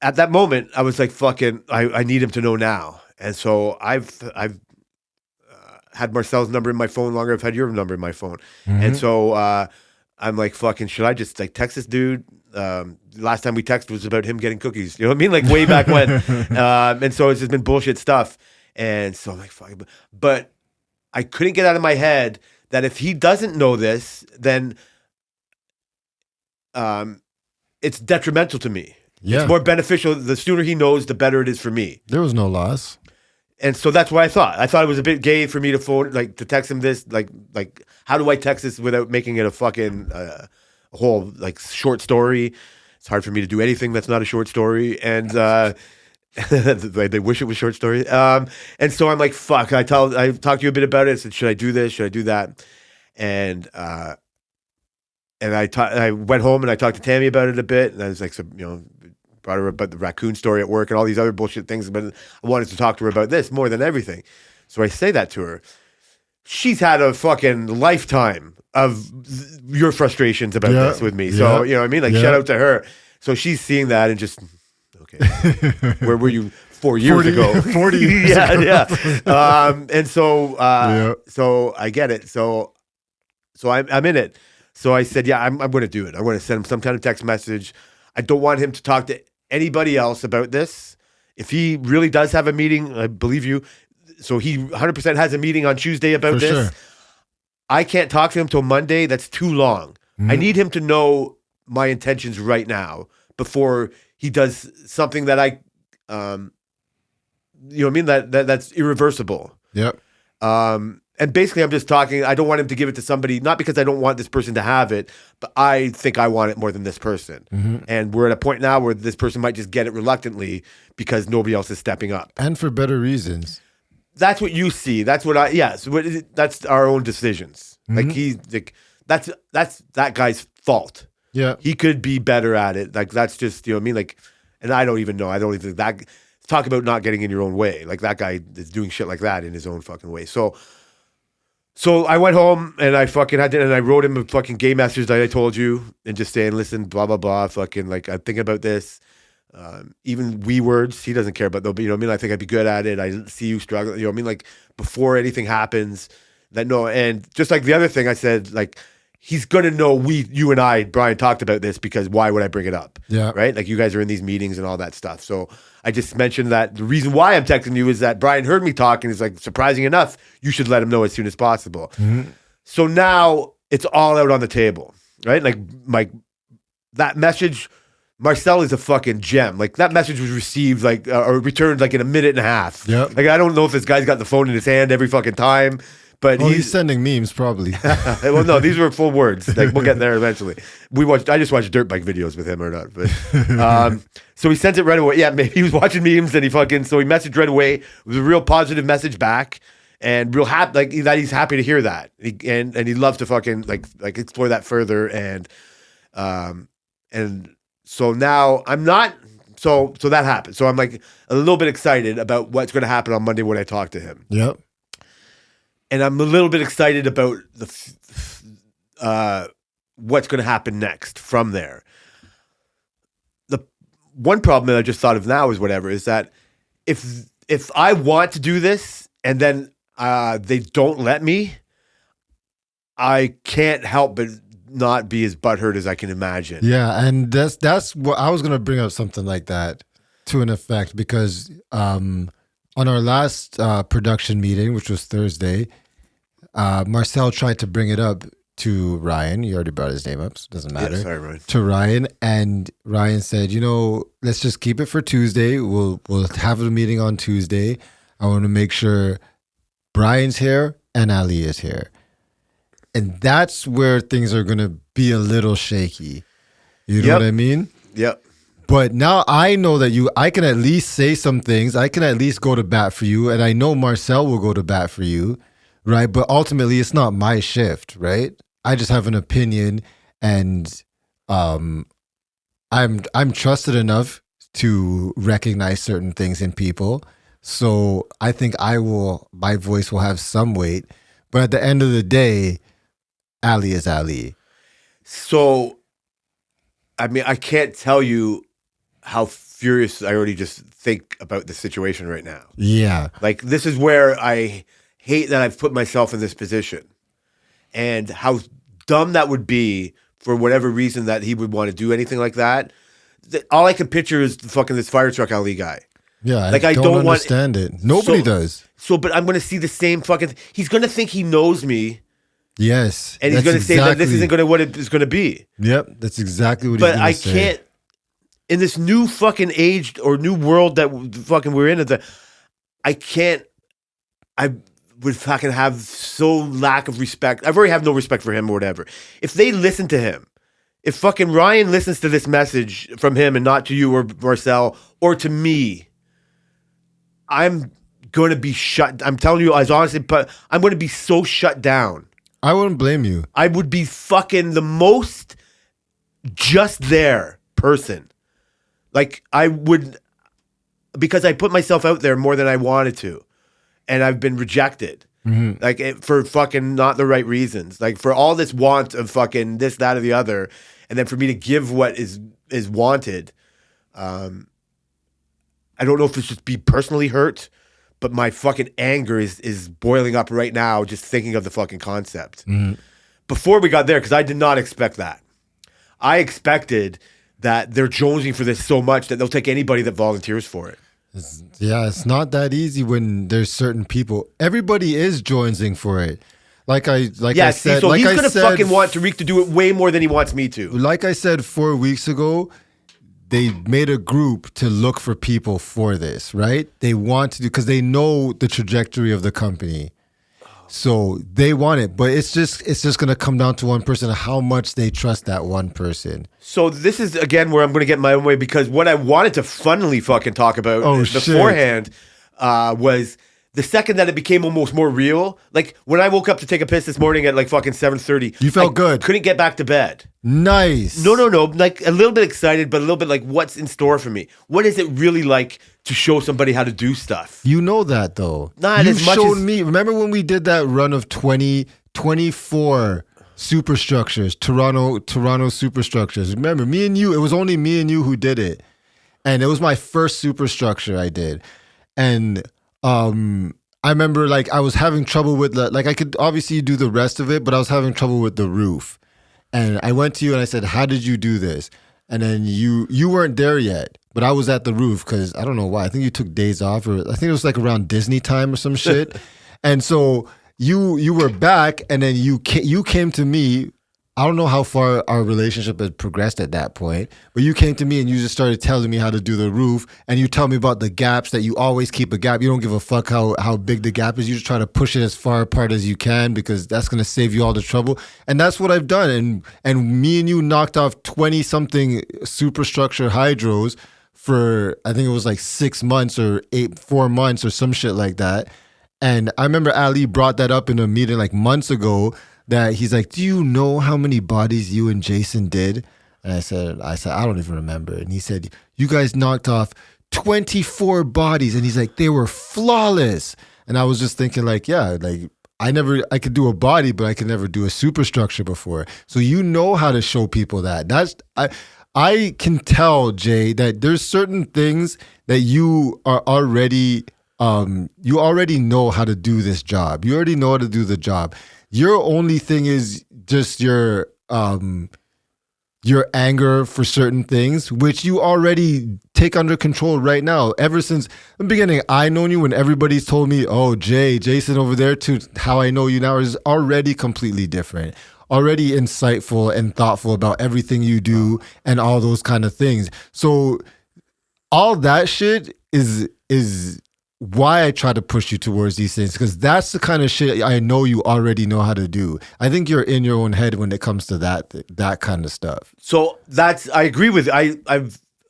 at that moment, I was like, fucking, I need him to know now. And so I've had Marcel's number in my phone longer. I've had your number in my phone. And so I'm like, fucking, should I just like text this dude? Last time we texted was about him getting cookies. You know what I mean? Like way back when. And so it's just been bullshit stuff. And so I'm like, fuck. But I couldn't get out of my head that if he doesn't know this, then it's detrimental to me.
Yeah.
It's more beneficial. The sooner he knows, the better it is for me.
There was no loss.
And so that's what I thought. I thought it was a bit gay for me to phone, like to text him this, like how do I text this without making it a fucking whole like short story? It's hard for me to do anything that's not a short story, and they wish it was short story. And so I'm like, fuck. I talked to you a bit about it. I said, should I do this? Should I do that? And I went home and I talked to Tammy about it a bit, and I was like, brought her about the raccoon story at work and all these other bullshit things, but I wanted to talk to her about this more than everything. So I say that to her. She's had a fucking lifetime of your frustrations about this with me. So, you know what I mean? Like, shout out to her. So she's seeing that and just, okay, where were you 4 years ago?
40 years ago.
Yeah. And so, so I get it. So I'm in it. So I said, yeah, I'm going to do it. I'm going to send him some kind of text message. I don't want him to talk to anybody else about this. If he really does have a meeting, I believe you. So he 100% has a meeting on Tuesday about this. Sure. I can't talk to him till Monday. That's too long. I need him to know my intentions right now before he does something that I, you know what I mean? That's irreversible.
Yep.
And basically, I'm just talking. I don't want him to give it to somebody, not because I don't want this person to have it, but I think I want it more than this person. And we're at a point now where this person might just get it reluctantly because nobody else is stepping up.
And for better reasons.
That's what you see. That's what that's our own decisions. Like that's that guy's fault.
Yeah.
He could be better at it. Like that's just, you know what I mean? Like, and I don't even know. I don't even that talk about not getting in your own way. Like that guy is doing shit like that in his own fucking way. So I went home and I fucking and I wrote him a fucking gay message that I told you and just saying, listen, blah, blah, blah, fucking like, I'm thinking about this. Even wee words, he doesn't care about those, but you know what I mean? I think I'd be good at it. I see you struggle. You know what I mean? Like before anything happens, and just like the other thing I said, like, he's going to know you and I, Brian, talked about this because why would I bring it up?
Yeah.
Right? Like you guys are in these meetings and all that stuff. So I just mentioned that the reason why I'm texting you is that Brian heard me talk and is like, surprising enough, you should let him know as soon as possible. So now it's all out on the table, right? Like that message, Marcel is a fucking gem. Like that message was received or returned like in a minute and a half.
Yep.
Like I don't know if this guy's got the phone in his hand every fucking time, But
Oh, he's sending memes probably.
well, no, these were full words. Like we'll get there eventually. I just watched dirt bike videos with him or not. But so he sent it right away. Yeah, maybe he was watching memes and he messaged right away. It was a real positive message back and real happy, like that he's happy to hear that. And he'd love to fucking like explore that further. And so now I'm not. So that happened. So I'm like a little bit excited about what's going to happen on Monday when I talk to him.
Yep.
And I'm a little bit excited about what's going to happen next from there. The one problem that I just thought of now is that if I want to do this and then they don't let me, I can't help but not be as butthurt as I can imagine.
Yeah, and that's what I was gonna bring up, something like that to an effect, because on our last production meeting, which was Thursday, Marcel tried to bring it up to Ryan. You already brought his name up, so it doesn't matter.
Yeah, sorry, Ryan.
To Ryan, and Ryan said, let's just keep it for Tuesday. We'll have a meeting on Tuesday. I want to make sure Brian's here and Ali is here. And that's where things are going to be a little shaky. You know what I mean?
Yep.
But now I know that I can at least say some things. I can at least go to bat for you. And I know Marcel will go to bat for you, right? But ultimately, it's not my shift, right? I just have an opinion, and I'm trusted enough to recognize certain things in people. So I think my voice will have some weight. But at the end of the day, Ali is Ali.
So, I mean, I can't tell you how furious I already just think about the situation right now.
Yeah.
Like, this is where I hate that I've put myself in this position and how dumb that would be for whatever reason that he would want to do anything like that. All I can picture is fucking this fire truck Ali guy.
Yeah,
like,
I don't understand it. Nobody does.
So, but I'm going to see the same fucking... He's going to think he knows me.
Yes.
And he's going to say that this isn't going to what it's going to be.
Yep, that's exactly what he's going to say.
But I can't... In this new fucking age or new world that fucking we're in, I can't... I would fucking have so lack of respect. I already have no respect for him or whatever. If they listen to him, if fucking Ryan listens to this message from him and not to you or Marcel or to me, I'm going to be shut. I'm telling you as honestly, but I'm going to be so shut down.
I wouldn't blame you.
I would be fucking the most just there person. Like I would, because I put myself out there more than I wanted to. And I've been rejected. Mm-hmm. Like for fucking not the right reasons. Like for all this want of fucking this, that, or the other. And then for me to give what is wanted. I don't know if it's just be personally hurt, but my fucking anger is boiling up right now just thinking of the fucking concept. Mm-hmm. Before we got there, because I did not expect that. I expected that they're jonesing for this so much that they'll take anybody that volunteers for it.
It's not that easy when there's certain people. Everybody is jonesing for it. I said,
so he's gonna fucking want Tariq to do it way more than he wants me to.
Like I said 4 weeks ago, they made a group to look for people for this, right? They want to do, because they know the trajectory of the company. So they want it, but it's just going to come down to one person, how much they trust that one person.
So this is, again, where I'm going to get my own way, because what I wanted to funnily fucking talk about beforehand was the second that it became almost more real. Like when I woke up to take a piss this morning at like fucking 7:30.
You felt good.
Couldn't get back to bed.
Nice.
No. Like a little bit excited, but a little bit like, what's in store for me? What is it really like to show somebody how to do stuff?
You know that though.
Not
You've
as much
shown
as
me. Remember when we did that run of 24 superstructures, Toronto superstructures? Remember, me and you, it was only me and you who did it. And it was my first superstructure I did. And I remember like I was having trouble with like I could obviously do the rest of it, but I was having trouble with the roof. And I went to you and I said, "How did you do this?" And then you weren't there yet, but I was at the roof because I don't know why. I think you took days off, or I think it was like around Disney time or some shit. And so you were back, and then you came to me I don't know how far our relationship had progressed at that point, but you came to me and you just started telling me how to do the roof, and you tell me about the gaps, that you always keep a gap. You don't give a fuck how big the gap is. You just try to push it as far apart as you can because that's going to save you all the trouble. And that's what I've done. And me and you knocked off 20 something superstructure hydros for, I think it was like 6 months or 4 months or some shit like that. And I remember Ali brought that up in a meeting like months ago, that he's like, do you know how many bodies you and Jason did? And I said, I don't even remember. And he said, you guys knocked off 24 bodies. And he's like, they were flawless. And I was just thinking like, yeah, like I could do a body, but I could never do a superstructure before. So you know how to show people that. I can tell, Jay, that there's certain things that you are already, you already know how to do this job. You already know how to do the job. Your only thing is just your anger for certain things, which you already take under control right now. Ever since the beginning, I known you when everybody's told me, oh, Jason over there, to how I know you now is already completely different, already insightful and thoughtful about everything you do and all those kind of things. So all that shit is why I try to push you towards these things, because that's the kind of shit I know you already know how to do. I think you're in your own head when it comes to that kind of stuff.
So I agree with I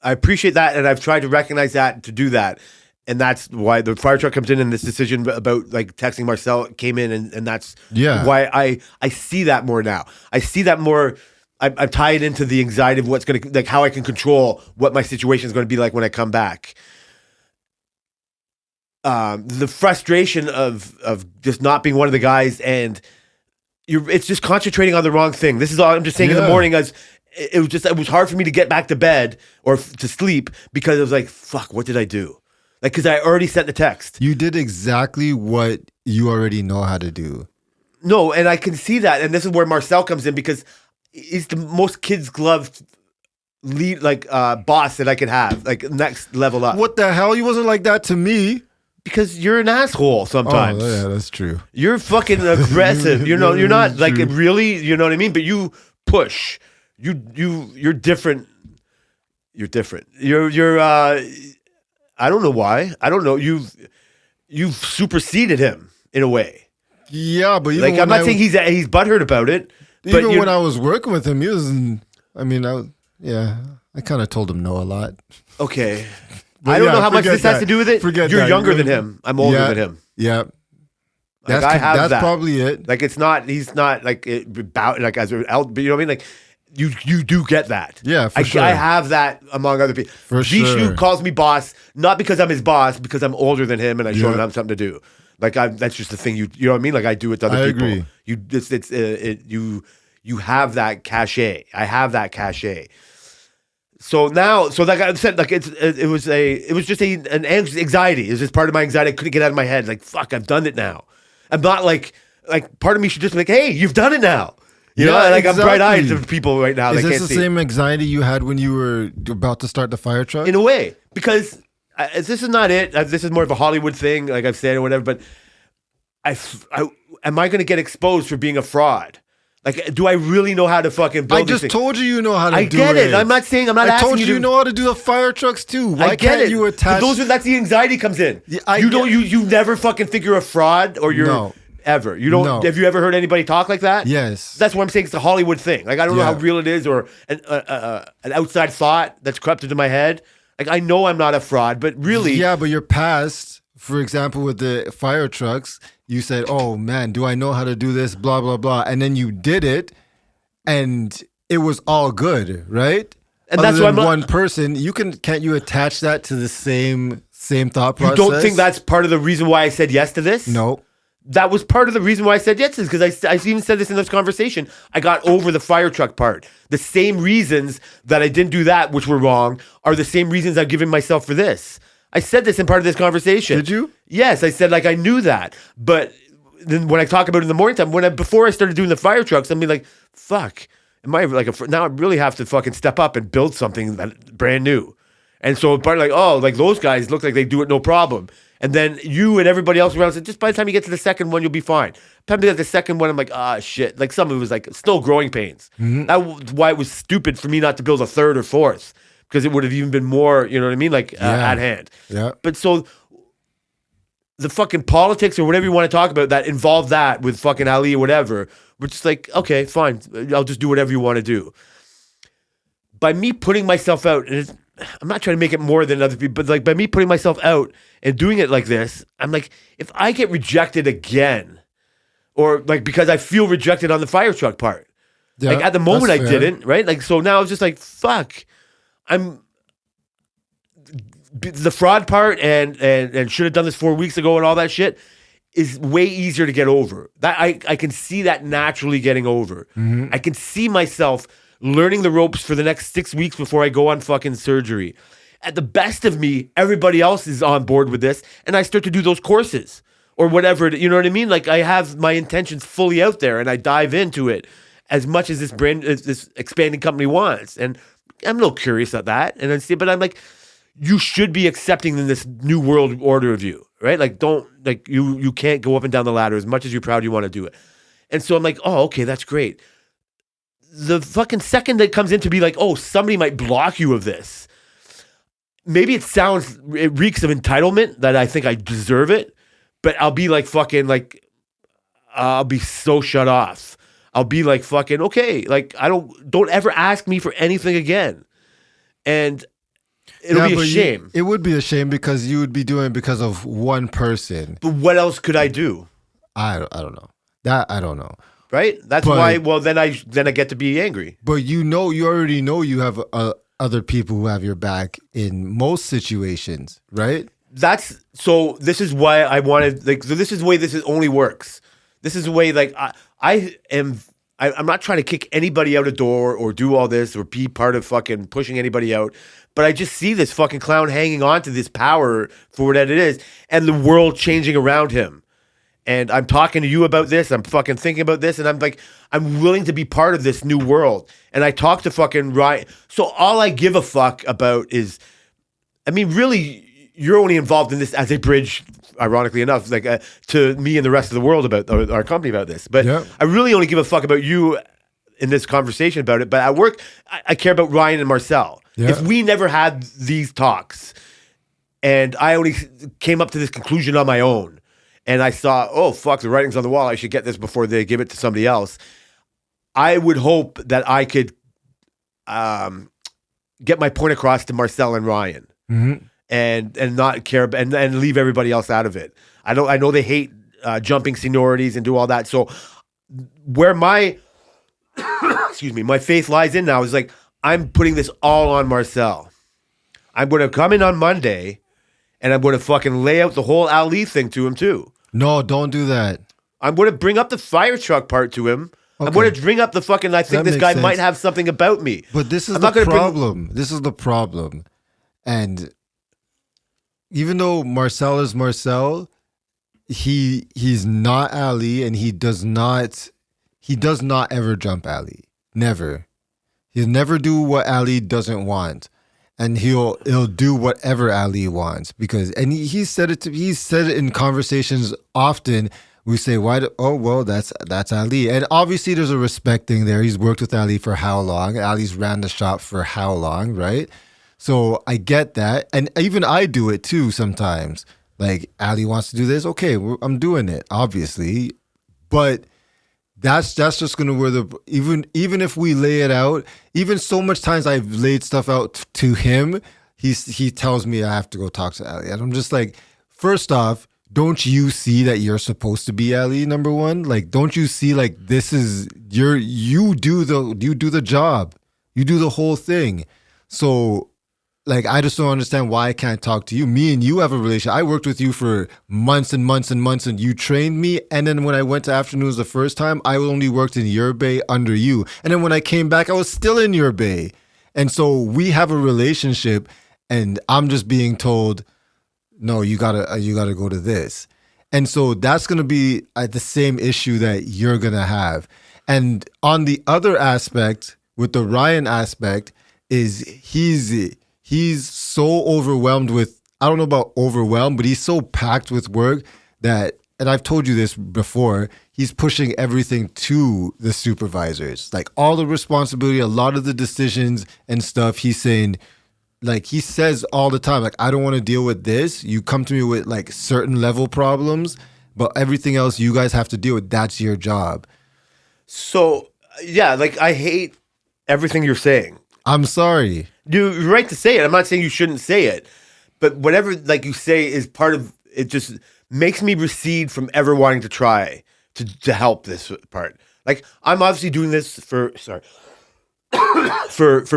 appreciate that, and I've tried to recognize that, to do that, and that's why the fire truck comes in, and this decision about like texting Marcel came in, and that's why I see that more now. I see that more. I tie it into the anxiety of what's going to, like, how I can control what my situation is going to be like when I come back. The frustration of just not being one of the guys, and it's just concentrating on the wrong thing. This is all I'm just saying. In the morning, it was hard for me to get back to bed or to sleep because I was like, fuck, what did I do? Like, because I already sent the text.
You did exactly what you already know how to do.
No, and I can see that, and this is where Marcel comes in, because he's the most kids gloved lead, like boss that I could have, like next level up.
What the hell? You wasn't like that to me.
Because you're an asshole sometimes.
Oh, yeah, that's true.
You're fucking aggressive. You're not like really, you know what I mean? But you push. You're different. You're different. You're I don't know why. I don't know. You've superseded him in a way.
Yeah, but
like, I'm not saying he's butthurt about it.
Even when I was working with him, he was. I kind of told him no a lot.
Okay. I don't know how much this has to do with it. You're younger than him. I'm older than him.
Yeah.
Like, that's
probably it.
Like, he's not like about like as but you know what I mean? Like, you do get that.
Yeah, for sure.
I have that among other people.
For
Vishu
sure.
calls me boss, not because I'm his boss, because I'm older than him and I show him I have something to do. Like, that's just the thing. You know what I mean? Like, I do it to other people.
Agree.
You have that cachet. I have that cachet. So now, like I said, like it was just an anxiety. It was just part of my anxiety. I couldn't get out of my head. Like, fuck, I've done it now. I'm not like part of me should just be like, hey, you've done it now. You know, like, exactly. I'm bright-eyed to people right now.
Is this the same anxiety you had when you were about to start the fire truck?
In a way, because this is not it. This is more of a Hollywood thing, like I've said or whatever. But am I going to get exposed for being a fraud? Like, do I really know how to fucking build this thing?
I just told you know how to do it.
I get it. I'm not saying, I'm not asking you.
I told you know how to do the fire trucks too. Why can't you attach?
That's the anxiety comes in. You never fucking figure a fraud or you're...
No.
Ever. You don't... No. Have you ever heard anybody talk like that?
Yes.
That's what I'm saying. It's a Hollywood thing. Like, I don't know how real it is, or an outside thought that's crept into my head. Like, I know I'm not a fraud, but really...
Yeah, but your past, for example, with the fire trucks, you said, oh man, do I know how to do this? Blah, blah, blah. And then you did it, and it was all good, right?
And that's why
one person, can't you attach that to the same thought process?
You don't think that's part of the reason why I said yes to this?
No.
That was part of the reason why I said yes, is because I even said this in this conversation. I got over the fire truck part. The same reasons that I didn't do that, which were wrong, are the same reasons I've given myself for this. I said this in part of this conversation.
Did you?
Yes, I said, like, I knew that. But then when I talk about it in the morning time, before I started doing the fire trucks, I'm like, fuck, am I like now I really have to fucking step up and build something that brand new. And so part like, oh, like those guys look like they do it no problem. And then you and everybody else around said, just by the time you get to the second one, you'll be fine. By the time you get to the second one, I'm like, shit. Like some of it was like still growing pains. That's why it was stupid for me not to build a third or fourth, because it would have even been more, you know what I mean? Like at hand.
Yeah.
But so the fucking politics or whatever you want to talk about that involve that with fucking Ali or whatever, we're just like, okay, fine. I'll just do whatever you want to do. By me putting myself out, and I'm not trying to make it more than other people, but like by me putting myself out and doing it like this, I'm like, if I get rejected again, or like because I feel rejected on the fire truck part, like at the moment I didn't, right? Like, so now I was just like, fuck, I'm the fraud part and should have done this 4 weeks ago and all that shit is way easier to get over. That I can see that naturally getting over. I can see myself learning the ropes for the next 6 weeks before I go on fucking surgery. At the best of me, everybody else is on board with this, and I start to do those courses or whatever. You know what I mean? Like I have my intentions fully out there, and I dive into it as much as this expanding company wants. And I'm a little curious at that. And but I'm like, you should be accepting in this new world order of you, right? Like you can't go up and down the ladder as much as you're proud you want to do it. And so I'm like, oh, okay, that's great. The fucking second that comes in to be like, oh, somebody might block you of this. Maybe it reeks of entitlement that I think I deserve it, but I'll be like fucking like, I'll be so shut off. I'll be like fucking, okay, like don't ever ask me for anything again. And it'll be a shame.
It would be a shame because you would be doing it because of one person.
But what else could I do?
I don't know. That I don't know.
Right? That's why. Well, then I get to be angry.
But you already know you have other people who have your back in most situations, right?
So this is why I wanted, like, so this is the way this only works. This is the way, like, I'm not trying to kick anybody out a door or do all this or be part of fucking pushing anybody out. But I just see this fucking clown hanging on to this power for what it is and the world changing around him. And I'm talking to you about this. I'm fucking thinking about this. And I'm like, I'm willing to be part of this new world. And I talk to fucking Ryan. So all I give a fuck about is, I mean, really, you're only involved in this as a bridge, ironically enough, like to me and the rest of the world about our company about this. But I really only give a fuck about you in this conversation about it. But at work, I care about Ryan and Marcel. Yeah. If we never had these talks and I only came up to this conclusion on my own, and I saw, oh, fuck, the writing's on the wall, I should get this before they give it to somebody else, I would hope that I could get my point across to Marcel and Ryan and not care and leave everybody else out of it. I know they hate jumping seniorities and do all that. So where my my faith lies in now is like, I'm putting this all on Marcel. I'm going to come in on Monday and I'm going to fucking lay out the whole Ali thing to him too.
No, don't do that. I'm
going to bring up the fire truck part to him. Okay. I'm going to bring up the fucking, I think this guy might have something about me.
But this is the problem. This is the problem. And even though Marcel is Marcel, he's not Ali, and he does not ever jump Ali. Never. He'll never do what Ali doesn't want. And he'll do whatever Ali wants and he said it in conversations often. We say, that's Ali. And obviously there's a respect thing there. He's worked with Ali for how long? Ali's ran the shop for how long, right? So I get that. And even I do it too sometimes. Like, Ali wants to do this. Okay, I'm doing it, obviously. But that's just gonna where even if we lay it out, even so much times I've laid stuff out to him, he tells me I have to go talk to Ali, and I'm just like, first off, don't you see that you're supposed to be Ali? Number one, like, don't you see like this is you do the job, you do the whole thing, so. Like, I just don't understand why I can't talk to you. Me and you have a relationship. I worked with you for months and months and months, and you trained me. And then when I went to afternoons the first time, I only worked in your bay under you. And then when I came back, I was still in your bay. And so we have a relationship, and I'm just being told, no, you gotta go to this. And so that's gonna be the same issue that you're gonna have. And on the other aspect, with the Ryan aspect, is he's so overwhelmed with I don't know about overwhelmed, but he's so packed with work that, and I've told you this before, he's pushing everything to the supervisors. Like all the responsibility, a lot of the decisions and stuff, he's saying, like he says all the time, like, I don't want to deal with this. You come to me with like certain level problems, but everything else you guys have to deal with. That's your job.
So, yeah, like I hate everything you're saying.
I'm sorry.
You're right to say it. I'm not saying you shouldn't say it, but whatever like you say is part of it. Just makes me recede from ever wanting to try to help this part. Like I'm obviously doing this for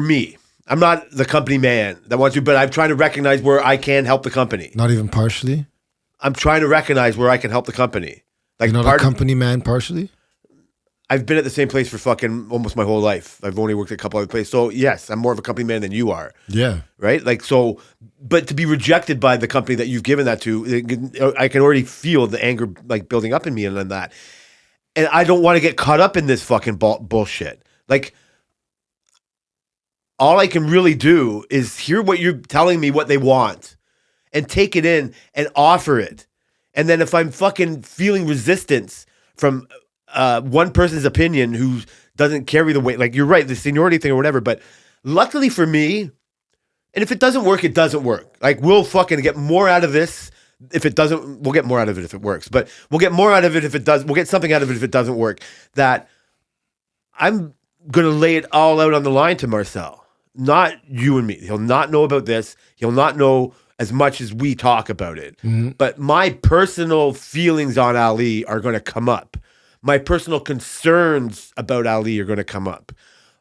me. I'm not the company man that wants to, but I'm trying to recognize where I can help the company.
Not even partially?
I'm trying to recognize where I can help the company. Like
You're not a company man partially?
I've been at the same place for fucking almost my whole life. I've only worked at a couple other places. So yes, I'm more of a company man than you are.
Yeah.
Right? Like, so, but to be rejected by the company that you've given that to, I can already feel the anger like building up in me and then that. And I don't want to get caught up in this fucking bullshit. Like, all I can really do is hear what you're telling me what they want and take it in and offer it. And then if I'm fucking feeling resistance from one person's opinion who doesn't carry the weight, like you're right, the seniority thing or whatever, but luckily for me, and if it doesn't work, it doesn't work. Like we'll fucking get more out of this. If it doesn't, we'll get more out of it if it works, but we'll get more out of it if it does. We'll get something out of it if it doesn't work. That I'm going to lay it all out on the line to Marcel, not you and me. He'll not know about this. He'll not know as much as we talk about it. Mm-hmm. But my personal feelings on Ali are going to come up. My personal concerns about Ali are going to come up.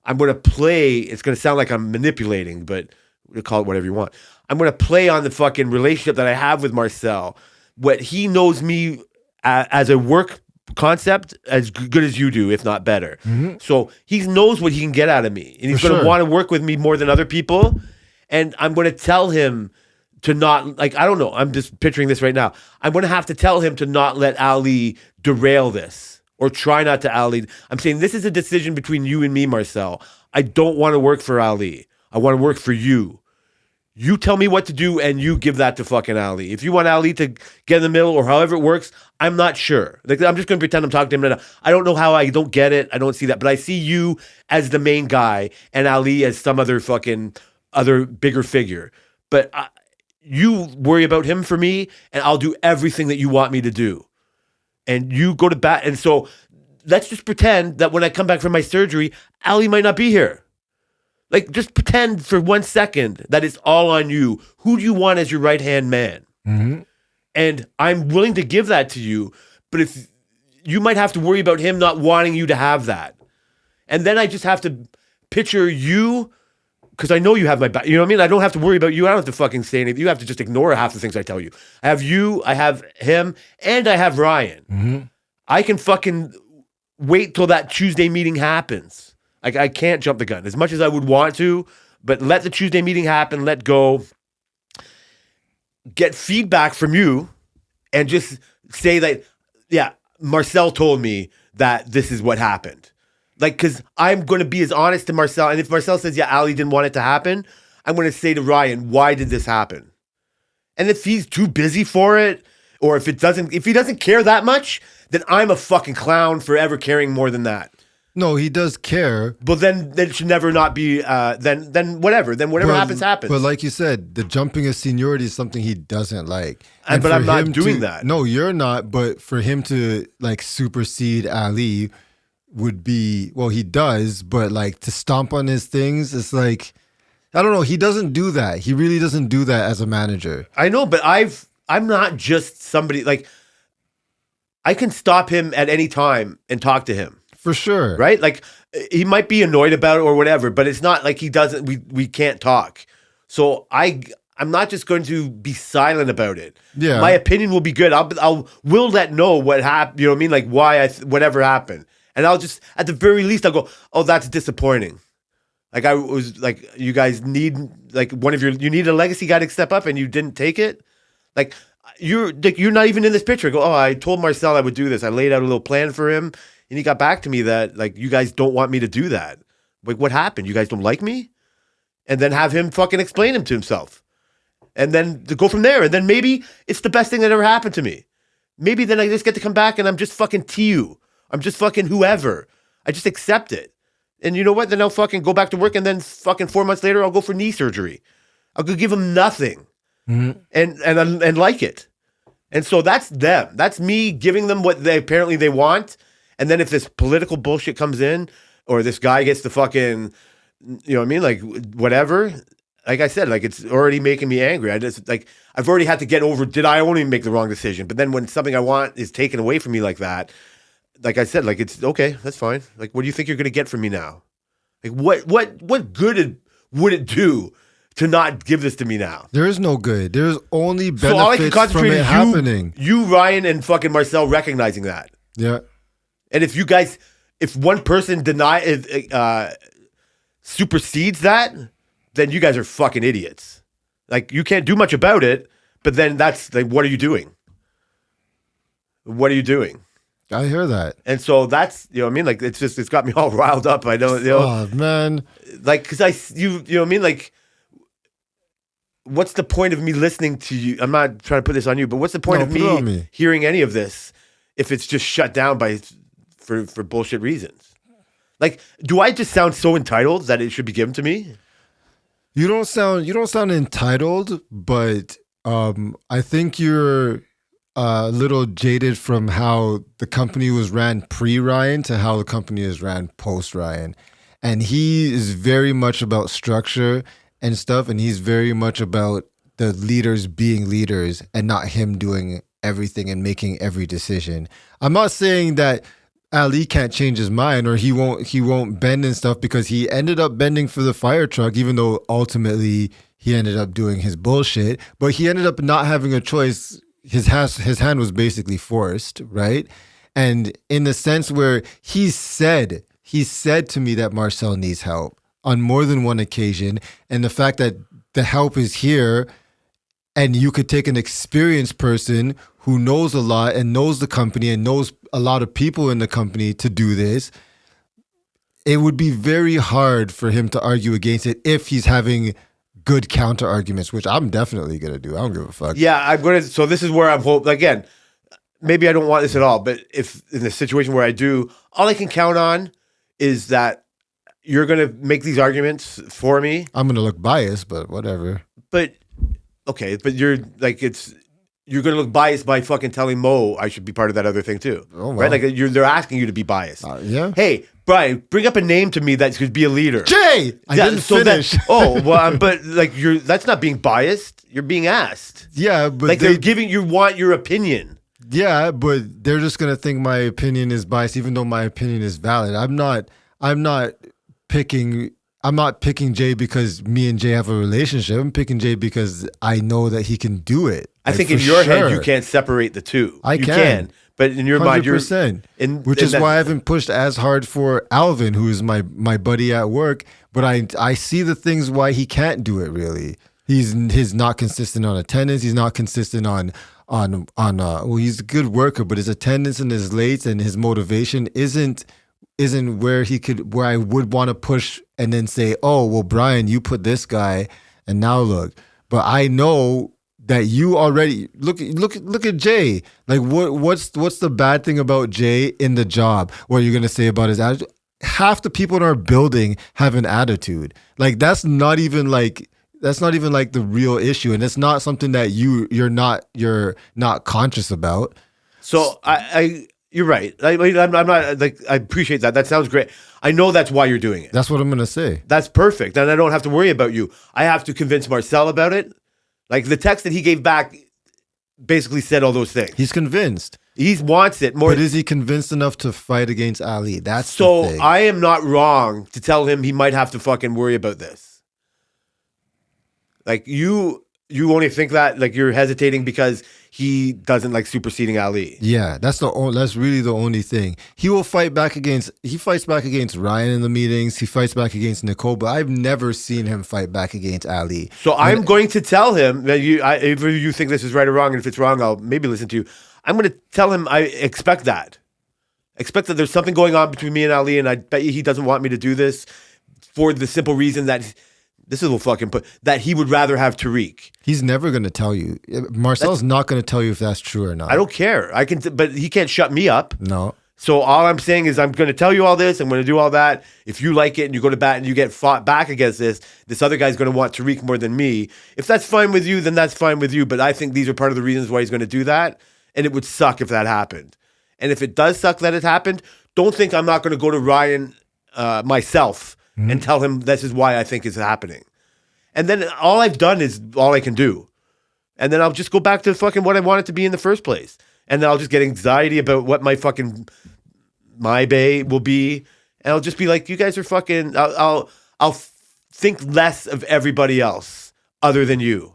I'm going to play, it's going to sound like I'm manipulating, but we'll call it whatever you want. I'm going to play on the fucking relationship that I have with Marcel. What he knows me as a work concept as good as you do, if not better. Mm-hmm. So he knows what he can get out of me. And he's going to want to work with me more than other people. And I'm going to tell him to not, like, I don't know. I'm just picturing this right now. I'm going to have to tell him to not let Ali derail this or try not to Ali. I'm saying this is a decision between you and me, Marcel. I don't want to work for Ali. I want to work for you. You tell me what to do and you give that to fucking Ali. If you want Ali to get in the middle or however it works, I'm not sure. Like, I'm just going to pretend I'm talking to him right now. I don't know how. I don't get it. I don't see that. But I see you as the main guy and Ali as some other fucking other bigger figure. But you worry about him for me and I'll do everything that you want me to do. And you go to bat. And so let's just pretend that when I come back from my surgery, Ali might not be here. Like, just pretend for 1 second that it's all on you. Who do you want as your right-hand man? Mm-hmm. And I'm willing to give that to you, but if you might have to worry about him not wanting you to have that. And then I just have to picture you, because I know you have my back. You know what I mean? I don't have to worry about you. I don't have to fucking say anything. You have to just ignore half the things I tell you. I have you, I have him, and I have Ryan. Mm-hmm. I can fucking wait till that Tuesday meeting happens. I can't jump the gun as much as I would want to, but let the Tuesday meeting happen, let go, get feedback from you, and just say that, yeah, Marcel told me that this is what happened. Like, because I'm going to be as honest to Marcel, and if Marcel says, yeah, Ali didn't want it to happen, I'm going to say to Ryan, why did this happen? And if he's too busy for it, or if he doesn't care that much, then I'm a fucking clown for ever caring more than that.
No, he does care.
But then it should never not be, then whatever. Then whatever happens.
But like you said, the jumping of seniority is something he doesn't like.
But I'm not doing that.
No, you're not. But for him to like supersede Ali would be, well, he does. But like to stomp on his things, it's like, I don't know. He doesn't do that. He really doesn't do that as a manager.
I know, but I'm not just somebody, like, I can stop him at any time and talk to him.
For sure.
Right? Like, he might be annoyed about it or whatever, but it's not like he doesn't, we can't talk. So I'm not just going to be silent about it.
Yeah.
My opinion will be good. We'll let know what happened, you know what I mean? Like why whatever happened. And I'll just, at the very least, I'll go, oh, that's disappointing. Like I was like, you guys need, like you need a legacy guy to step up and you didn't take it. Like, you're not even in this picture. I go, oh, I told Marcel I would do this. I laid out a little plan for him. And he got back to me that, like, you guys don't want me to do that. Like, what happened? You guys don't like me? And then have him fucking explain him to himself. and then to go from there. And then maybe it's the best thing that ever happened to me. Maybe then I just get to come back and I'm just fucking Tiu. I'm just fucking whoever. I just accept it. And you know what? Then I'll fucking go back to work, and then fucking 4 months later, I'll go for knee surgery. I'll go give them nothing, and like it. And so that's them. That's me giving them what they apparently want. And then if this political bullshit comes in, or this guy gets the fucking, you know what I mean, like whatever. Like I said, like it's already making me angry. I've already had to get over. Did I only make the wrong decision? But then when something I want is taken away from me like that. Like I said, like it's okay, that's fine. Like, what do you think you're gonna get from me now? Like, what good would it do to not give this to me now?
There is no good. There's only benefits
So all I can
from
concentrate
it
is
happening.
you, Ryan, and fucking Marcel recognizing that.
Yeah.
And if one person supersedes that, then you guys are fucking idiots. Like, you can't do much about it. But then that's like, what are you doing? What are you doing?
I hear that.
And so that's, you know what I mean? Like, it's got me all riled up. I know, you know,
Oh, man.
like, cause you know what I mean? Like, what's the point of me listening to you? I'm not trying to put this on you, but what's the point
No,
of
put it on me.
hearing any of this if it's just shut down for bullshit reasons? Like, do I just sound so entitled that it should be given to me?
You don't sound entitled, but I think you're a little jaded from how the company was ran pre-Ryan to how the company is ran post-Ryan. And he is very much about structure and stuff, and he's very much about the leaders being leaders and not him doing everything and making every decision. I'm not saying that Ali can't change his mind or he won't bend and stuff, because he ended up bending for the fire truck, even though ultimately he ended up doing his bullshit. But he ended up not having a choice. His hand was basically forced, right? And in the sense where he said to me that Marcel needs help on more than one occasion, and the fact that the help is here, and you could take an experienced person who knows a lot and knows the company and knows a lot of people in the company to do this, it would be very hard for him to argue against it if he's having good counter arguments, which I'm definitely going to do. I don't give a fuck.
Yeah, so this is where I'm hoping, again, maybe I don't want this at all, but if in the situation where I do, all I can count on is that you're going to make these arguments for me.
I'm going to look biased, but whatever.
But, okay, but you're going to look biased by fucking telling Mo I should be part of that other thing too.
Oh, well.
Right? Like they're asking you to be biased.
Yeah.
Hey, Brian, bring up a name to me that could be a leader.
Jay! I didn't finish.
But like that's not being biased. You're being asked.
Yeah, but
Like they're giving you want your opinion.
Yeah, but they're just gonna think my opinion is biased, even though my opinion is valid. I'm not picking Jay because me and Jay have a relationship. I'm picking Jay because I know that he can do it.
I
Like,
think
for
in your head
sure.
you can't separate the two.
I
You
can.
but in your mind you're
100%. Which
and
is
that-
why I haven't pushed as hard for Alvin, who is my buddy at work. But I see the things why he can't do it. Really, he's not consistent on attendance. He's not consistent on well, he's a good worker, but his attendance and his lates and his motivation isn't where I would want to push and then say, oh well, Brian, you put this guy and now look. But I know that you already look at Jay. Like what's the bad thing about Jay in the job? What are you gonna say about his attitude? Half the people in our building have an attitude. Like that's not even like the real issue, and it's not something that you're not conscious about.
So you're right. I'm not like I appreciate that. That sounds great. I know that's why you're doing it.
That's what I'm gonna say.
That's perfect. And I don't have to worry about you. I have to convince Marcel about it. Like the text that he gave back basically said all those things.
He's convinced.
He wants it more.
But is he convinced enough to fight against Ali? That's
So
the thing.
I am not wrong to tell him he might have to fucking worry about this. Like you only think that, like you're hesitating because he doesn't like superseding Ali.
Yeah, that's really the only thing. He fights back against Ryan in the meetings. He fights back against Nicole, but I've never seen him fight back against Ali.
So I'm going to tell him that if you think this is right or wrong, and if it's wrong, I'll maybe listen to you. I'm going to tell him I expect that. Expect that there's something going on between me and Ali, and I bet you he doesn't want me to do this for the simple reason that This is a fucking put that he would rather have Tariq.
He's never going to tell you. Marcel's not going to tell you if that's true or not.
I don't care. I can, but he can't shut me up.
No.
So all I'm saying is I'm going to tell you all this. I'm going to do all that. If you like it and you go to bat and you get fought back against this other guy's going to want Tariq more than me. If that's fine with you, then that's fine with you. But I think these are part of the reasons why he's going to do that. And it would suck if that happened. And if it does suck that it happened, don't think I'm not going to go to Ryan myself and tell him this is why I think it's happening. And then all I've done is all I can do. And then I'll just go back to fucking what I wanted to be in the first place. And then I'll just get anxiety about what my bay will be. And I'll just be like, you guys are fucking, I'll think less of everybody else other than you.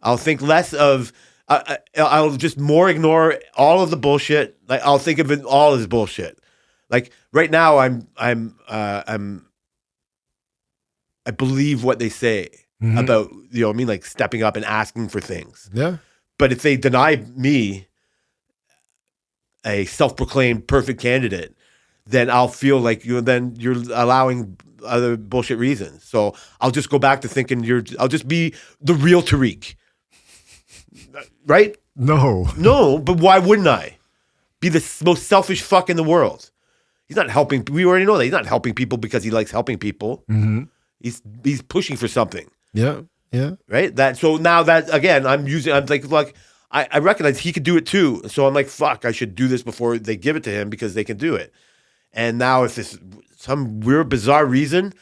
I'll think less of, I'll just more ignore all of the bullshit. Like I'll think of it all as bullshit. Like right now I believe what they say about, you know what I mean? Like stepping up and asking for things.
Yeah.
But if they deny me a self-proclaimed perfect candidate, then I'll feel like then you're allowing other bullshit reasons. So I'll just go back to thinking I'll just be the real Tariq. Right? No, but why wouldn't I? Be the most selfish fuck in the world. He's not helping. We already know that. He's not helping people because he likes helping people.
Mm-hmm.
He's pushing for something.
Yeah. Yeah.
Right? So now that, again, I'm like, I recognize he could do it too. So I'm like, fuck, I should do this before they give it to him because they can do it. And now if there's some weird, bizarre reason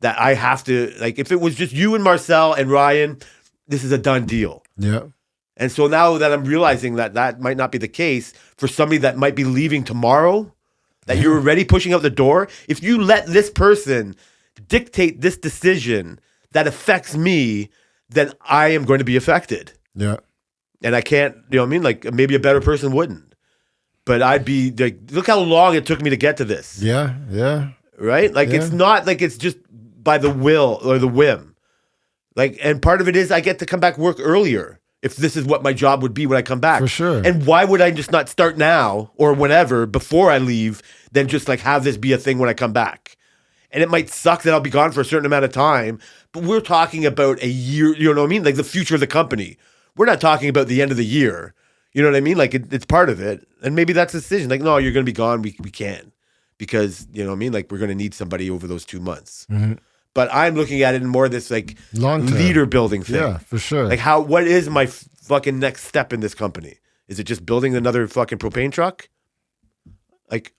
that I have to, like, if it was just you and Marcel and Ryan, this is a done deal.
Yeah.
And so now that I'm realizing that might not be the case for somebody that might be leaving tomorrow, that you're already pushing out the door, if you let this person dictate this decision that affects me, then I am going to be affected.
Yeah.
And I can't, you know what I mean? Like maybe a better person wouldn't. But I'd be like, look how long it took me to get to this.
Yeah. Yeah.
Right? Like it's not like it's just by the will or the whim. Like, and part of it is I get to come back work earlier if this is what my job would be when I come back.
For sure.
And why would I just not start now or whenever before I leave than just like have this be a thing when I come back? And it might suck that I'll be gone for a certain amount of time, but we're talking about a year, you know what I mean? Like the future of the company. We're not talking about the end of the year. You know what I mean? Like it's part of it. And maybe that's a decision. Like, no, you're going to be gone. We can. Because, you know what I mean? Like we're going to need somebody over those 2 months. Mm-hmm. But I'm looking at it in more of this like
Long-term
leader building thing.
Yeah, for sure.
Like what is my fucking next step in this company? Is it just building another fucking propane truck? Like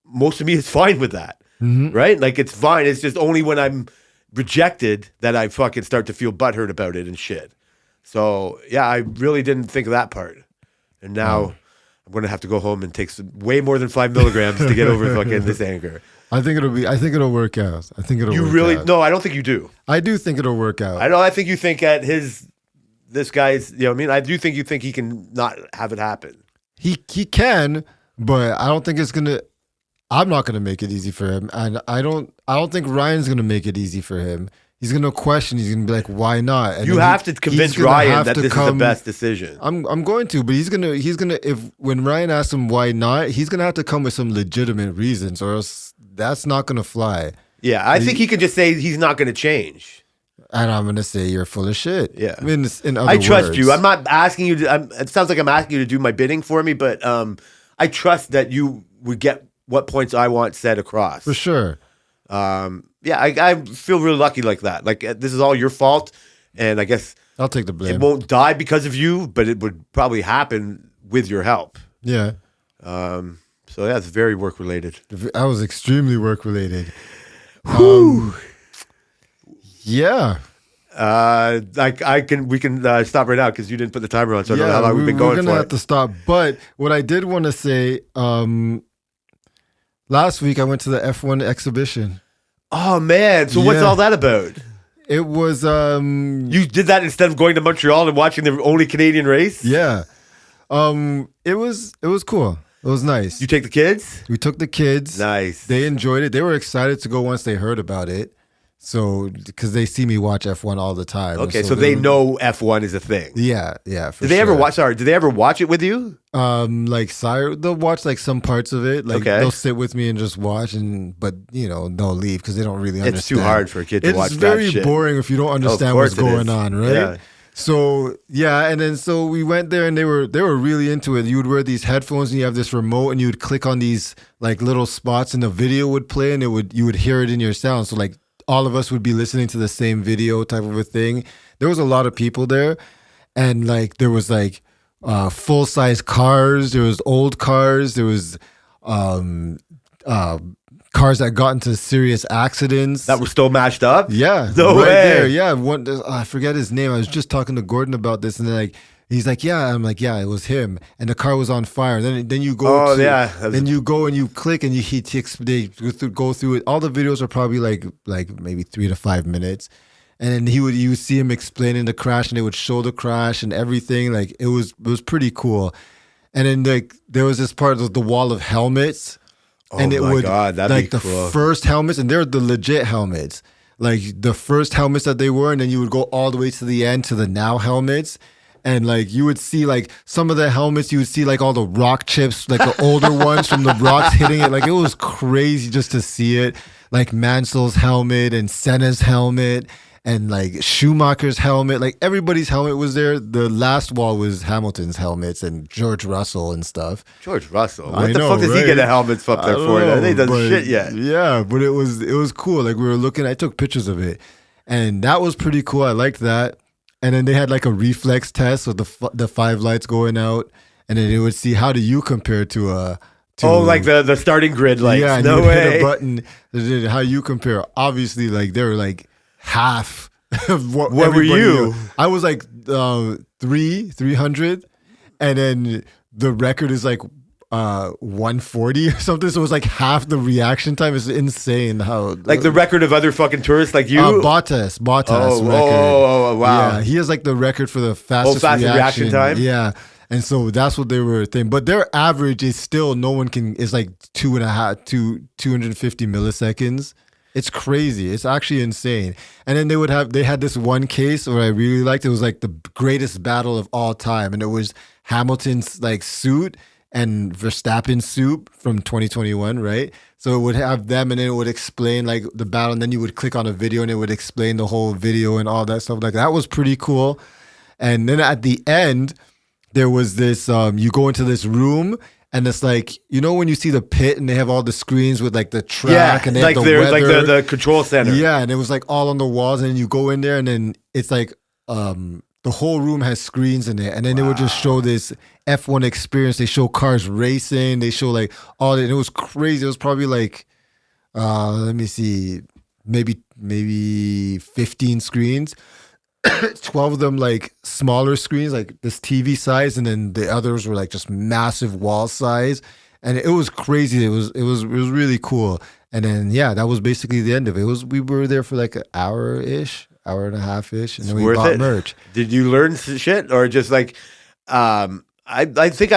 most of me is fine with that. Mm-hmm. Right? Like it's fine. It's just only when I'm rejected that I fucking start to feel butthurt about it and shit. So yeah, I really didn't think of that part. And now I'm going to have to go home and take way more than 5 milligrams to get over fucking this anger.
I think it'll work out. I think it'll
You
work
really,
out.
no, I don't think you do.
I do think it'll work out.
I think you think at this guy's, you know what I mean? I do think you think he can not have it happen.
He can, but I don't think it's going to, I'm not going to make it easy for him. And I don't think Ryan's going to make it easy for him. He's going to question. He's going to be like, why not? And
you have to convince Ryan that this is the best decision.
I'm going to, but he's going to, if when Ryan asks him why not, he's going to have to come with some legitimate reasons or else that's not going to fly.
Yeah, I think he could just say he's not going to change.
And I'm going to say you're full of shit.
Yeah.
I mean, in other
I trust
words.
you. I'm not asking you to, it sounds like I'm asking you to do my bidding for me, but I trust that you would get what points I want said across.
For sure.
Yeah, I feel really lucky like that. Like this is all your fault, and I guess
I'll take the blame.
it won't die because of you, but it would probably happen with your help.
Yeah.
So yeah, it's very work related.
I was extremely work related. Yeah.
We can stop right now because you didn't put the timer on, so I don't know how long we've been going
We're
for.
gonna have to stop. But what I did want to say, last week I went to the F1 exhibition.
Oh man! So what's
Yeah.
all that about?
It was
You did that instead of going to Montreal and watching the only Canadian race?
yeah. It was cool. It was nice.
You take the kids?
We took the kids.
Nice.
They enjoyed it. They were excited to go once they heard about it. So because they see me watch F1 all the time.
Okay, so they know F1 is a thing.
Yeah, yeah. For
Did they ever
sure.
watch? Sorry, did they ever watch it with you?
Like Sire, they'll watch like some parts of it. Like
Okay.
they'll sit with me and just watch, but they'll leave because they don't really understand.
It's too hard for a kid to watch
It's
that
very
shit.
boring if you don't understand
course
what's
it
going
is.
on, right?
Yeah.
So yeah, and then so we went there and they were really into it. You would wear these headphones and you have this remote and you would click on these like little spots and the video would play and you would hear it in your sound. So like all of us would be listening to the same video type of a thing. There was a lot of people there, and like there was like full size cars. There was old cars. There was cars that got into serious accidents.
That were still matched up?
Yeah,
No
right
way.
there. Yeah, I forget his name. I was just talking to Gordon about this, and then like he's like, "Yeah," I'm like, "Yeah, it was him," and the car was on fire. Then you go,
Oh, yeah. That was-
then you go and you click, and they go through it. All the videos are probably like maybe 3 to 5 minutes, and then you would see him explaining the crash, and they would show the crash and everything. Like it was pretty cool. And then like there was this part of the wall of helmets. And
Oh
it
my
would
God, that'd
like
be
the
cool.
first helmets, and they're the legit helmets. Like the first helmets that they were, and then you would go all the way to the end to the now helmets. And like you would see like some of the helmets, you would see like all the rock chips, like the older ones from the rocks hitting it. Like it was crazy just to see it. Like Mansell's helmet and Senna's helmet and like Schumacher's helmet. Like everybody's helmet was there. The last wall was Hamilton's helmets and George Russell and stuff.
George Russell. What
I
the
know,
fuck does he
right?
get a helmet up there
I don't
for?
know,
They doesn't
but-
shit yet.
Yeah, but it was cool. Like we were looking, I took pictures of it, and that was pretty cool. I liked that. And then they had like a reflex test with the 5 lights going out, and then they would see how do you compare to a.
Like the starting grid lights.
Yeah, and
no
you would hit
way.
a button. How you compare? Obviously, like they were like half of what.
Where were
everybody
you?
knew. I was like 300, and then the record is like 140 or something. So it was like half the reaction time. It's insane how
Like the record of other fucking tourists like you.
Bottas
Oh,
record.
oh, wow.
Yeah, he has like the record for the fastest,
fastest reaction time?
Yeah. And so that's what they were thinking. But their average is still is like 250 milliseconds. It's crazy. It's actually insane. And then they had this one case where I really liked. It was like the greatest battle of all time. And it was Hamilton's like suit and Verstappen's suit from 2021, right? So it would have them and then it would explain like the battle. And then you would click on a video and it would explain the whole video and all that stuff. Like that was pretty cool. And then at the end, there was this, you go into this room and it's like, you know, when you see the pit and they have all the screens with like the track and they
like
have the
they're like
weather.
the control center.
Yeah, and it was like all on the walls, and then you go in there, and then it's like the whole room has screens in it, and then they would just show this F1 experience. They show cars racing. They show like all, and it was crazy. It was probably like, let me see, maybe 15 screens. 12 of them like smaller screens, like this TV size, and then the others were like just massive wall size, and it was crazy. It was really cool. And then yeah, that was basically the end of it. We were there for like an hour and a half ish, and then we
Worth
bought
it?
merch.
Did you learn shit or just like I think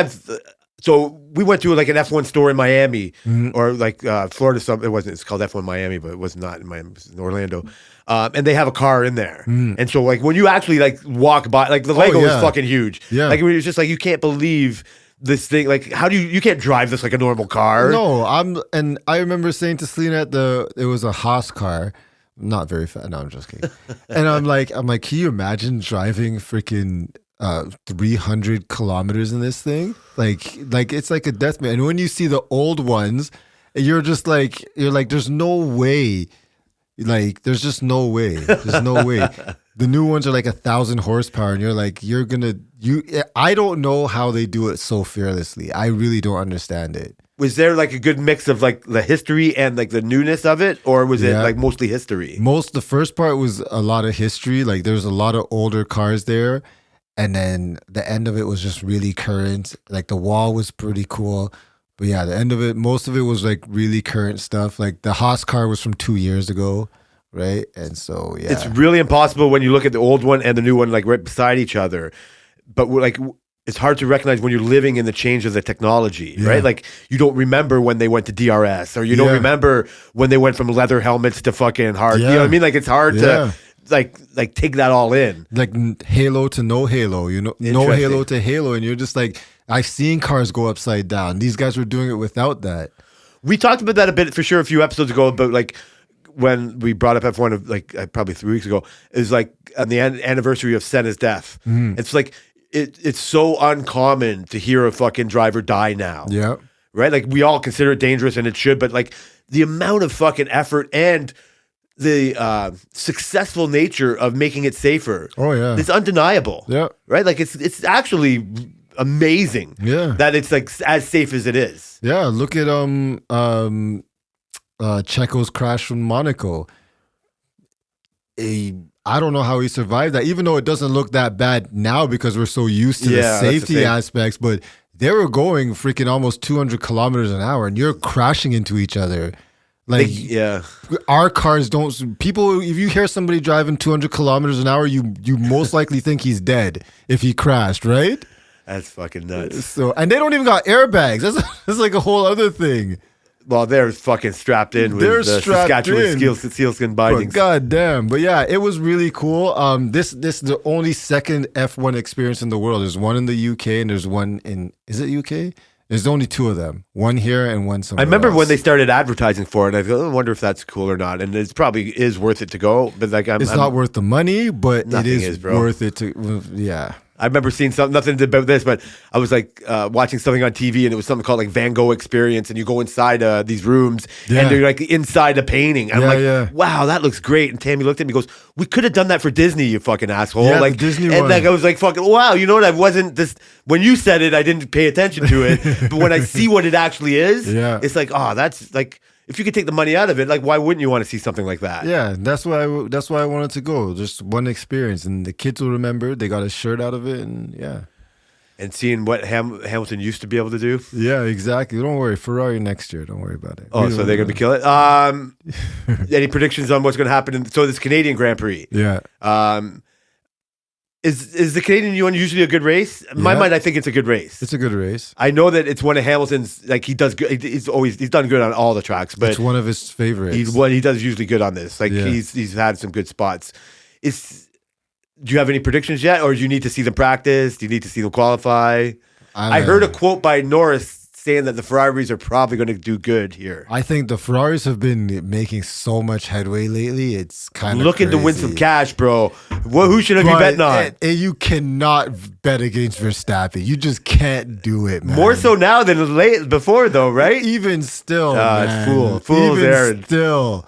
so we went to like an F1 store in Miami or like Florida something. It's called F1 Miami, but it was not in Miami, it was in Orlando. And they have a car in there. And so like when you actually like walk by, like the Lego is
yeah.
fucking huge.
Yeah.
Like it was just like you can't believe this thing. Like how do you can't drive this like a normal car?
No, and I remember saying to Selena it was a Haas car, not very fast. No, I'm just kidding. And I'm like, can you imagine driving freaking 300 kilometers in this thing? Like it's like a death man. And when you see the old ones, you're like, there's no way. Like, there's just no way. There's no way. The new ones are like 1,000 horsepower, and you're like, I don't know how they do it so fearlessly. I really don't understand it.
Was there like a good mix of like the history and like the newness of it, or was it
Yeah.
like mostly history?
The first part was a lot of history. Like, there's a lot of older cars there. And then the end of it was just really current. Like, the wall was pretty cool. But yeah, the end of it, most of it was like really current stuff. Like the Haas car was from 2 years ago, right? And so yeah,
It's really impossible when you look at the old one and the new one like right beside each other. But like it's hard to recognize when you're living in the change of the technology, right? Like you don't remember when they went to DRS, or you don't remember when they went from leather helmets to fucking hard. You know what I mean? Like it's hard to like take that all in.
Like Halo to no Halo, you know, no Halo to Halo, and you're just like, I've seen cars go upside down. These guys were doing it without that.
We talked about that a bit for sure a few episodes ago, but like when we brought up F1 of like probably 3 weeks ago, is like on the anniversary of Senna's death. It's like it's so uncommon to hear a fucking driver die now.
Yeah.
Right? Like we all consider it dangerous and it should, but like the amount of fucking effort and the successful nature of making it safer.
Oh yeah.
It's undeniable.
Yeah.
Right? Like it's actually amazing.
Yeah.
That it's like as safe as it is.
Yeah. Look at Checo's crash from Monaco. I don't know how he survived that, even though it doesn't look that bad now because we're so used to the safety aspects, but they were going freaking almost 200 kilometers an hour and you're crashing into each other. Like, our cars don't, people, if you hear somebody driving 200 kilometers an hour, you most likely think he's dead if he crashed, right?
That's fucking nuts.
So, and they don't even got airbags. That's like a whole other thing.
Well, they're fucking strapped in with the Saskatchewan sealskin bindings.
God damn. But yeah, it was really cool. This is the only second F1 experience in the world. There's one in the UK and there's one in, is it UK? There's only two of them. One here and one somewhere
I remember
else.
when they started advertising for it, I wonder if that's cool or not. And it probably is worth it to go. But like,
it's not worth the money, but it is worth it to, yeah.
I remember seeing something, nothing about this, but I was like watching something on TV and it was something called like Van Gogh Experience, and you go inside these rooms and they're like inside a painting. And I'm like, wow, that looks great. And Tammy looked at me and goes, we could have done that for Disney, you fucking asshole.
Yeah,
like
Disney
and
one.
like I was like, fucking wow, you know what? I wasn't this when you said it, I didn't pay attention to it. But when I see what it actually is, it's like, oh, that's like, if you could take the money out of it, like why wouldn't you want to see something like that?
Yeah, that's why I wanted to go. Just one experience, and the kids will remember. They got a shirt out of it, and yeah.
And seeing what Hamilton used to be able to do.
Yeah, exactly. Don't worry, Ferrari next year. Don't worry about it.
Oh, so they're gonna be killing it. Any predictions on what's gonna happen? So this Canadian Grand Prix.
Yeah.
Is the Canadian one usually a good race? In my mind, I think it's a good race.
It's a good race.
I know that it's one of Hamilton's. Like he does good. He's done good on all the tracks, but
it's one of his favorites.
He does usually good on this. Like he's had some good spots. Do you have any predictions yet, or do you need to see them practice? Do you need to see them qualify? I heard a quote by Norris saying that the Ferraris are probably going to do good here.
I think the Ferraris have been making so much headway lately. It's kind of
looking to win some cash, bro. Who should I be betting on?
You cannot bet against Verstappen. You just can't do it, man.
More so now than before, though, right?
Even still, man.
It's fool's errand.
Still,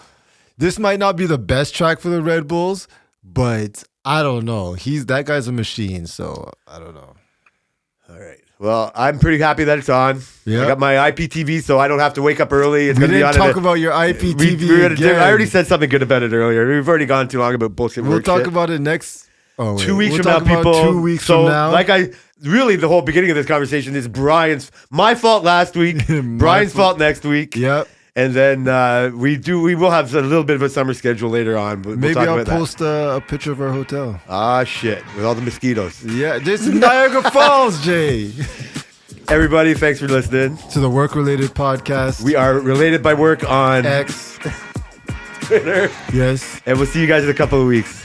this might not be the best track for the Red Bulls, but I don't know. That guy's a machine, so I don't know.
All right. Well, I'm pretty happy that it's on.
Yeah.
I got my IPTV, so I don't have to wake up early. It's going to be on.
We didn't talk about your IPTV again.
I already said something good about it earlier. We've already gone too long about bullshit.
We'll talk about it next.
2 weeks from now, people.
2 weeks from now.
Like really, the whole beginning of this conversation is my fault last week, Brian's fault next week.
Yep.
And then we will have a little bit of a summer schedule later on. But
maybe I'll post a picture of our hotel.
Ah, shit. With all the mosquitoes.
Yeah, this is Niagara Falls, Jay.
Everybody, thanks for listening
to the Work Related Podcast.
We are related by work on
X,
Twitter.
Yes.
And we'll see you guys in a couple of weeks.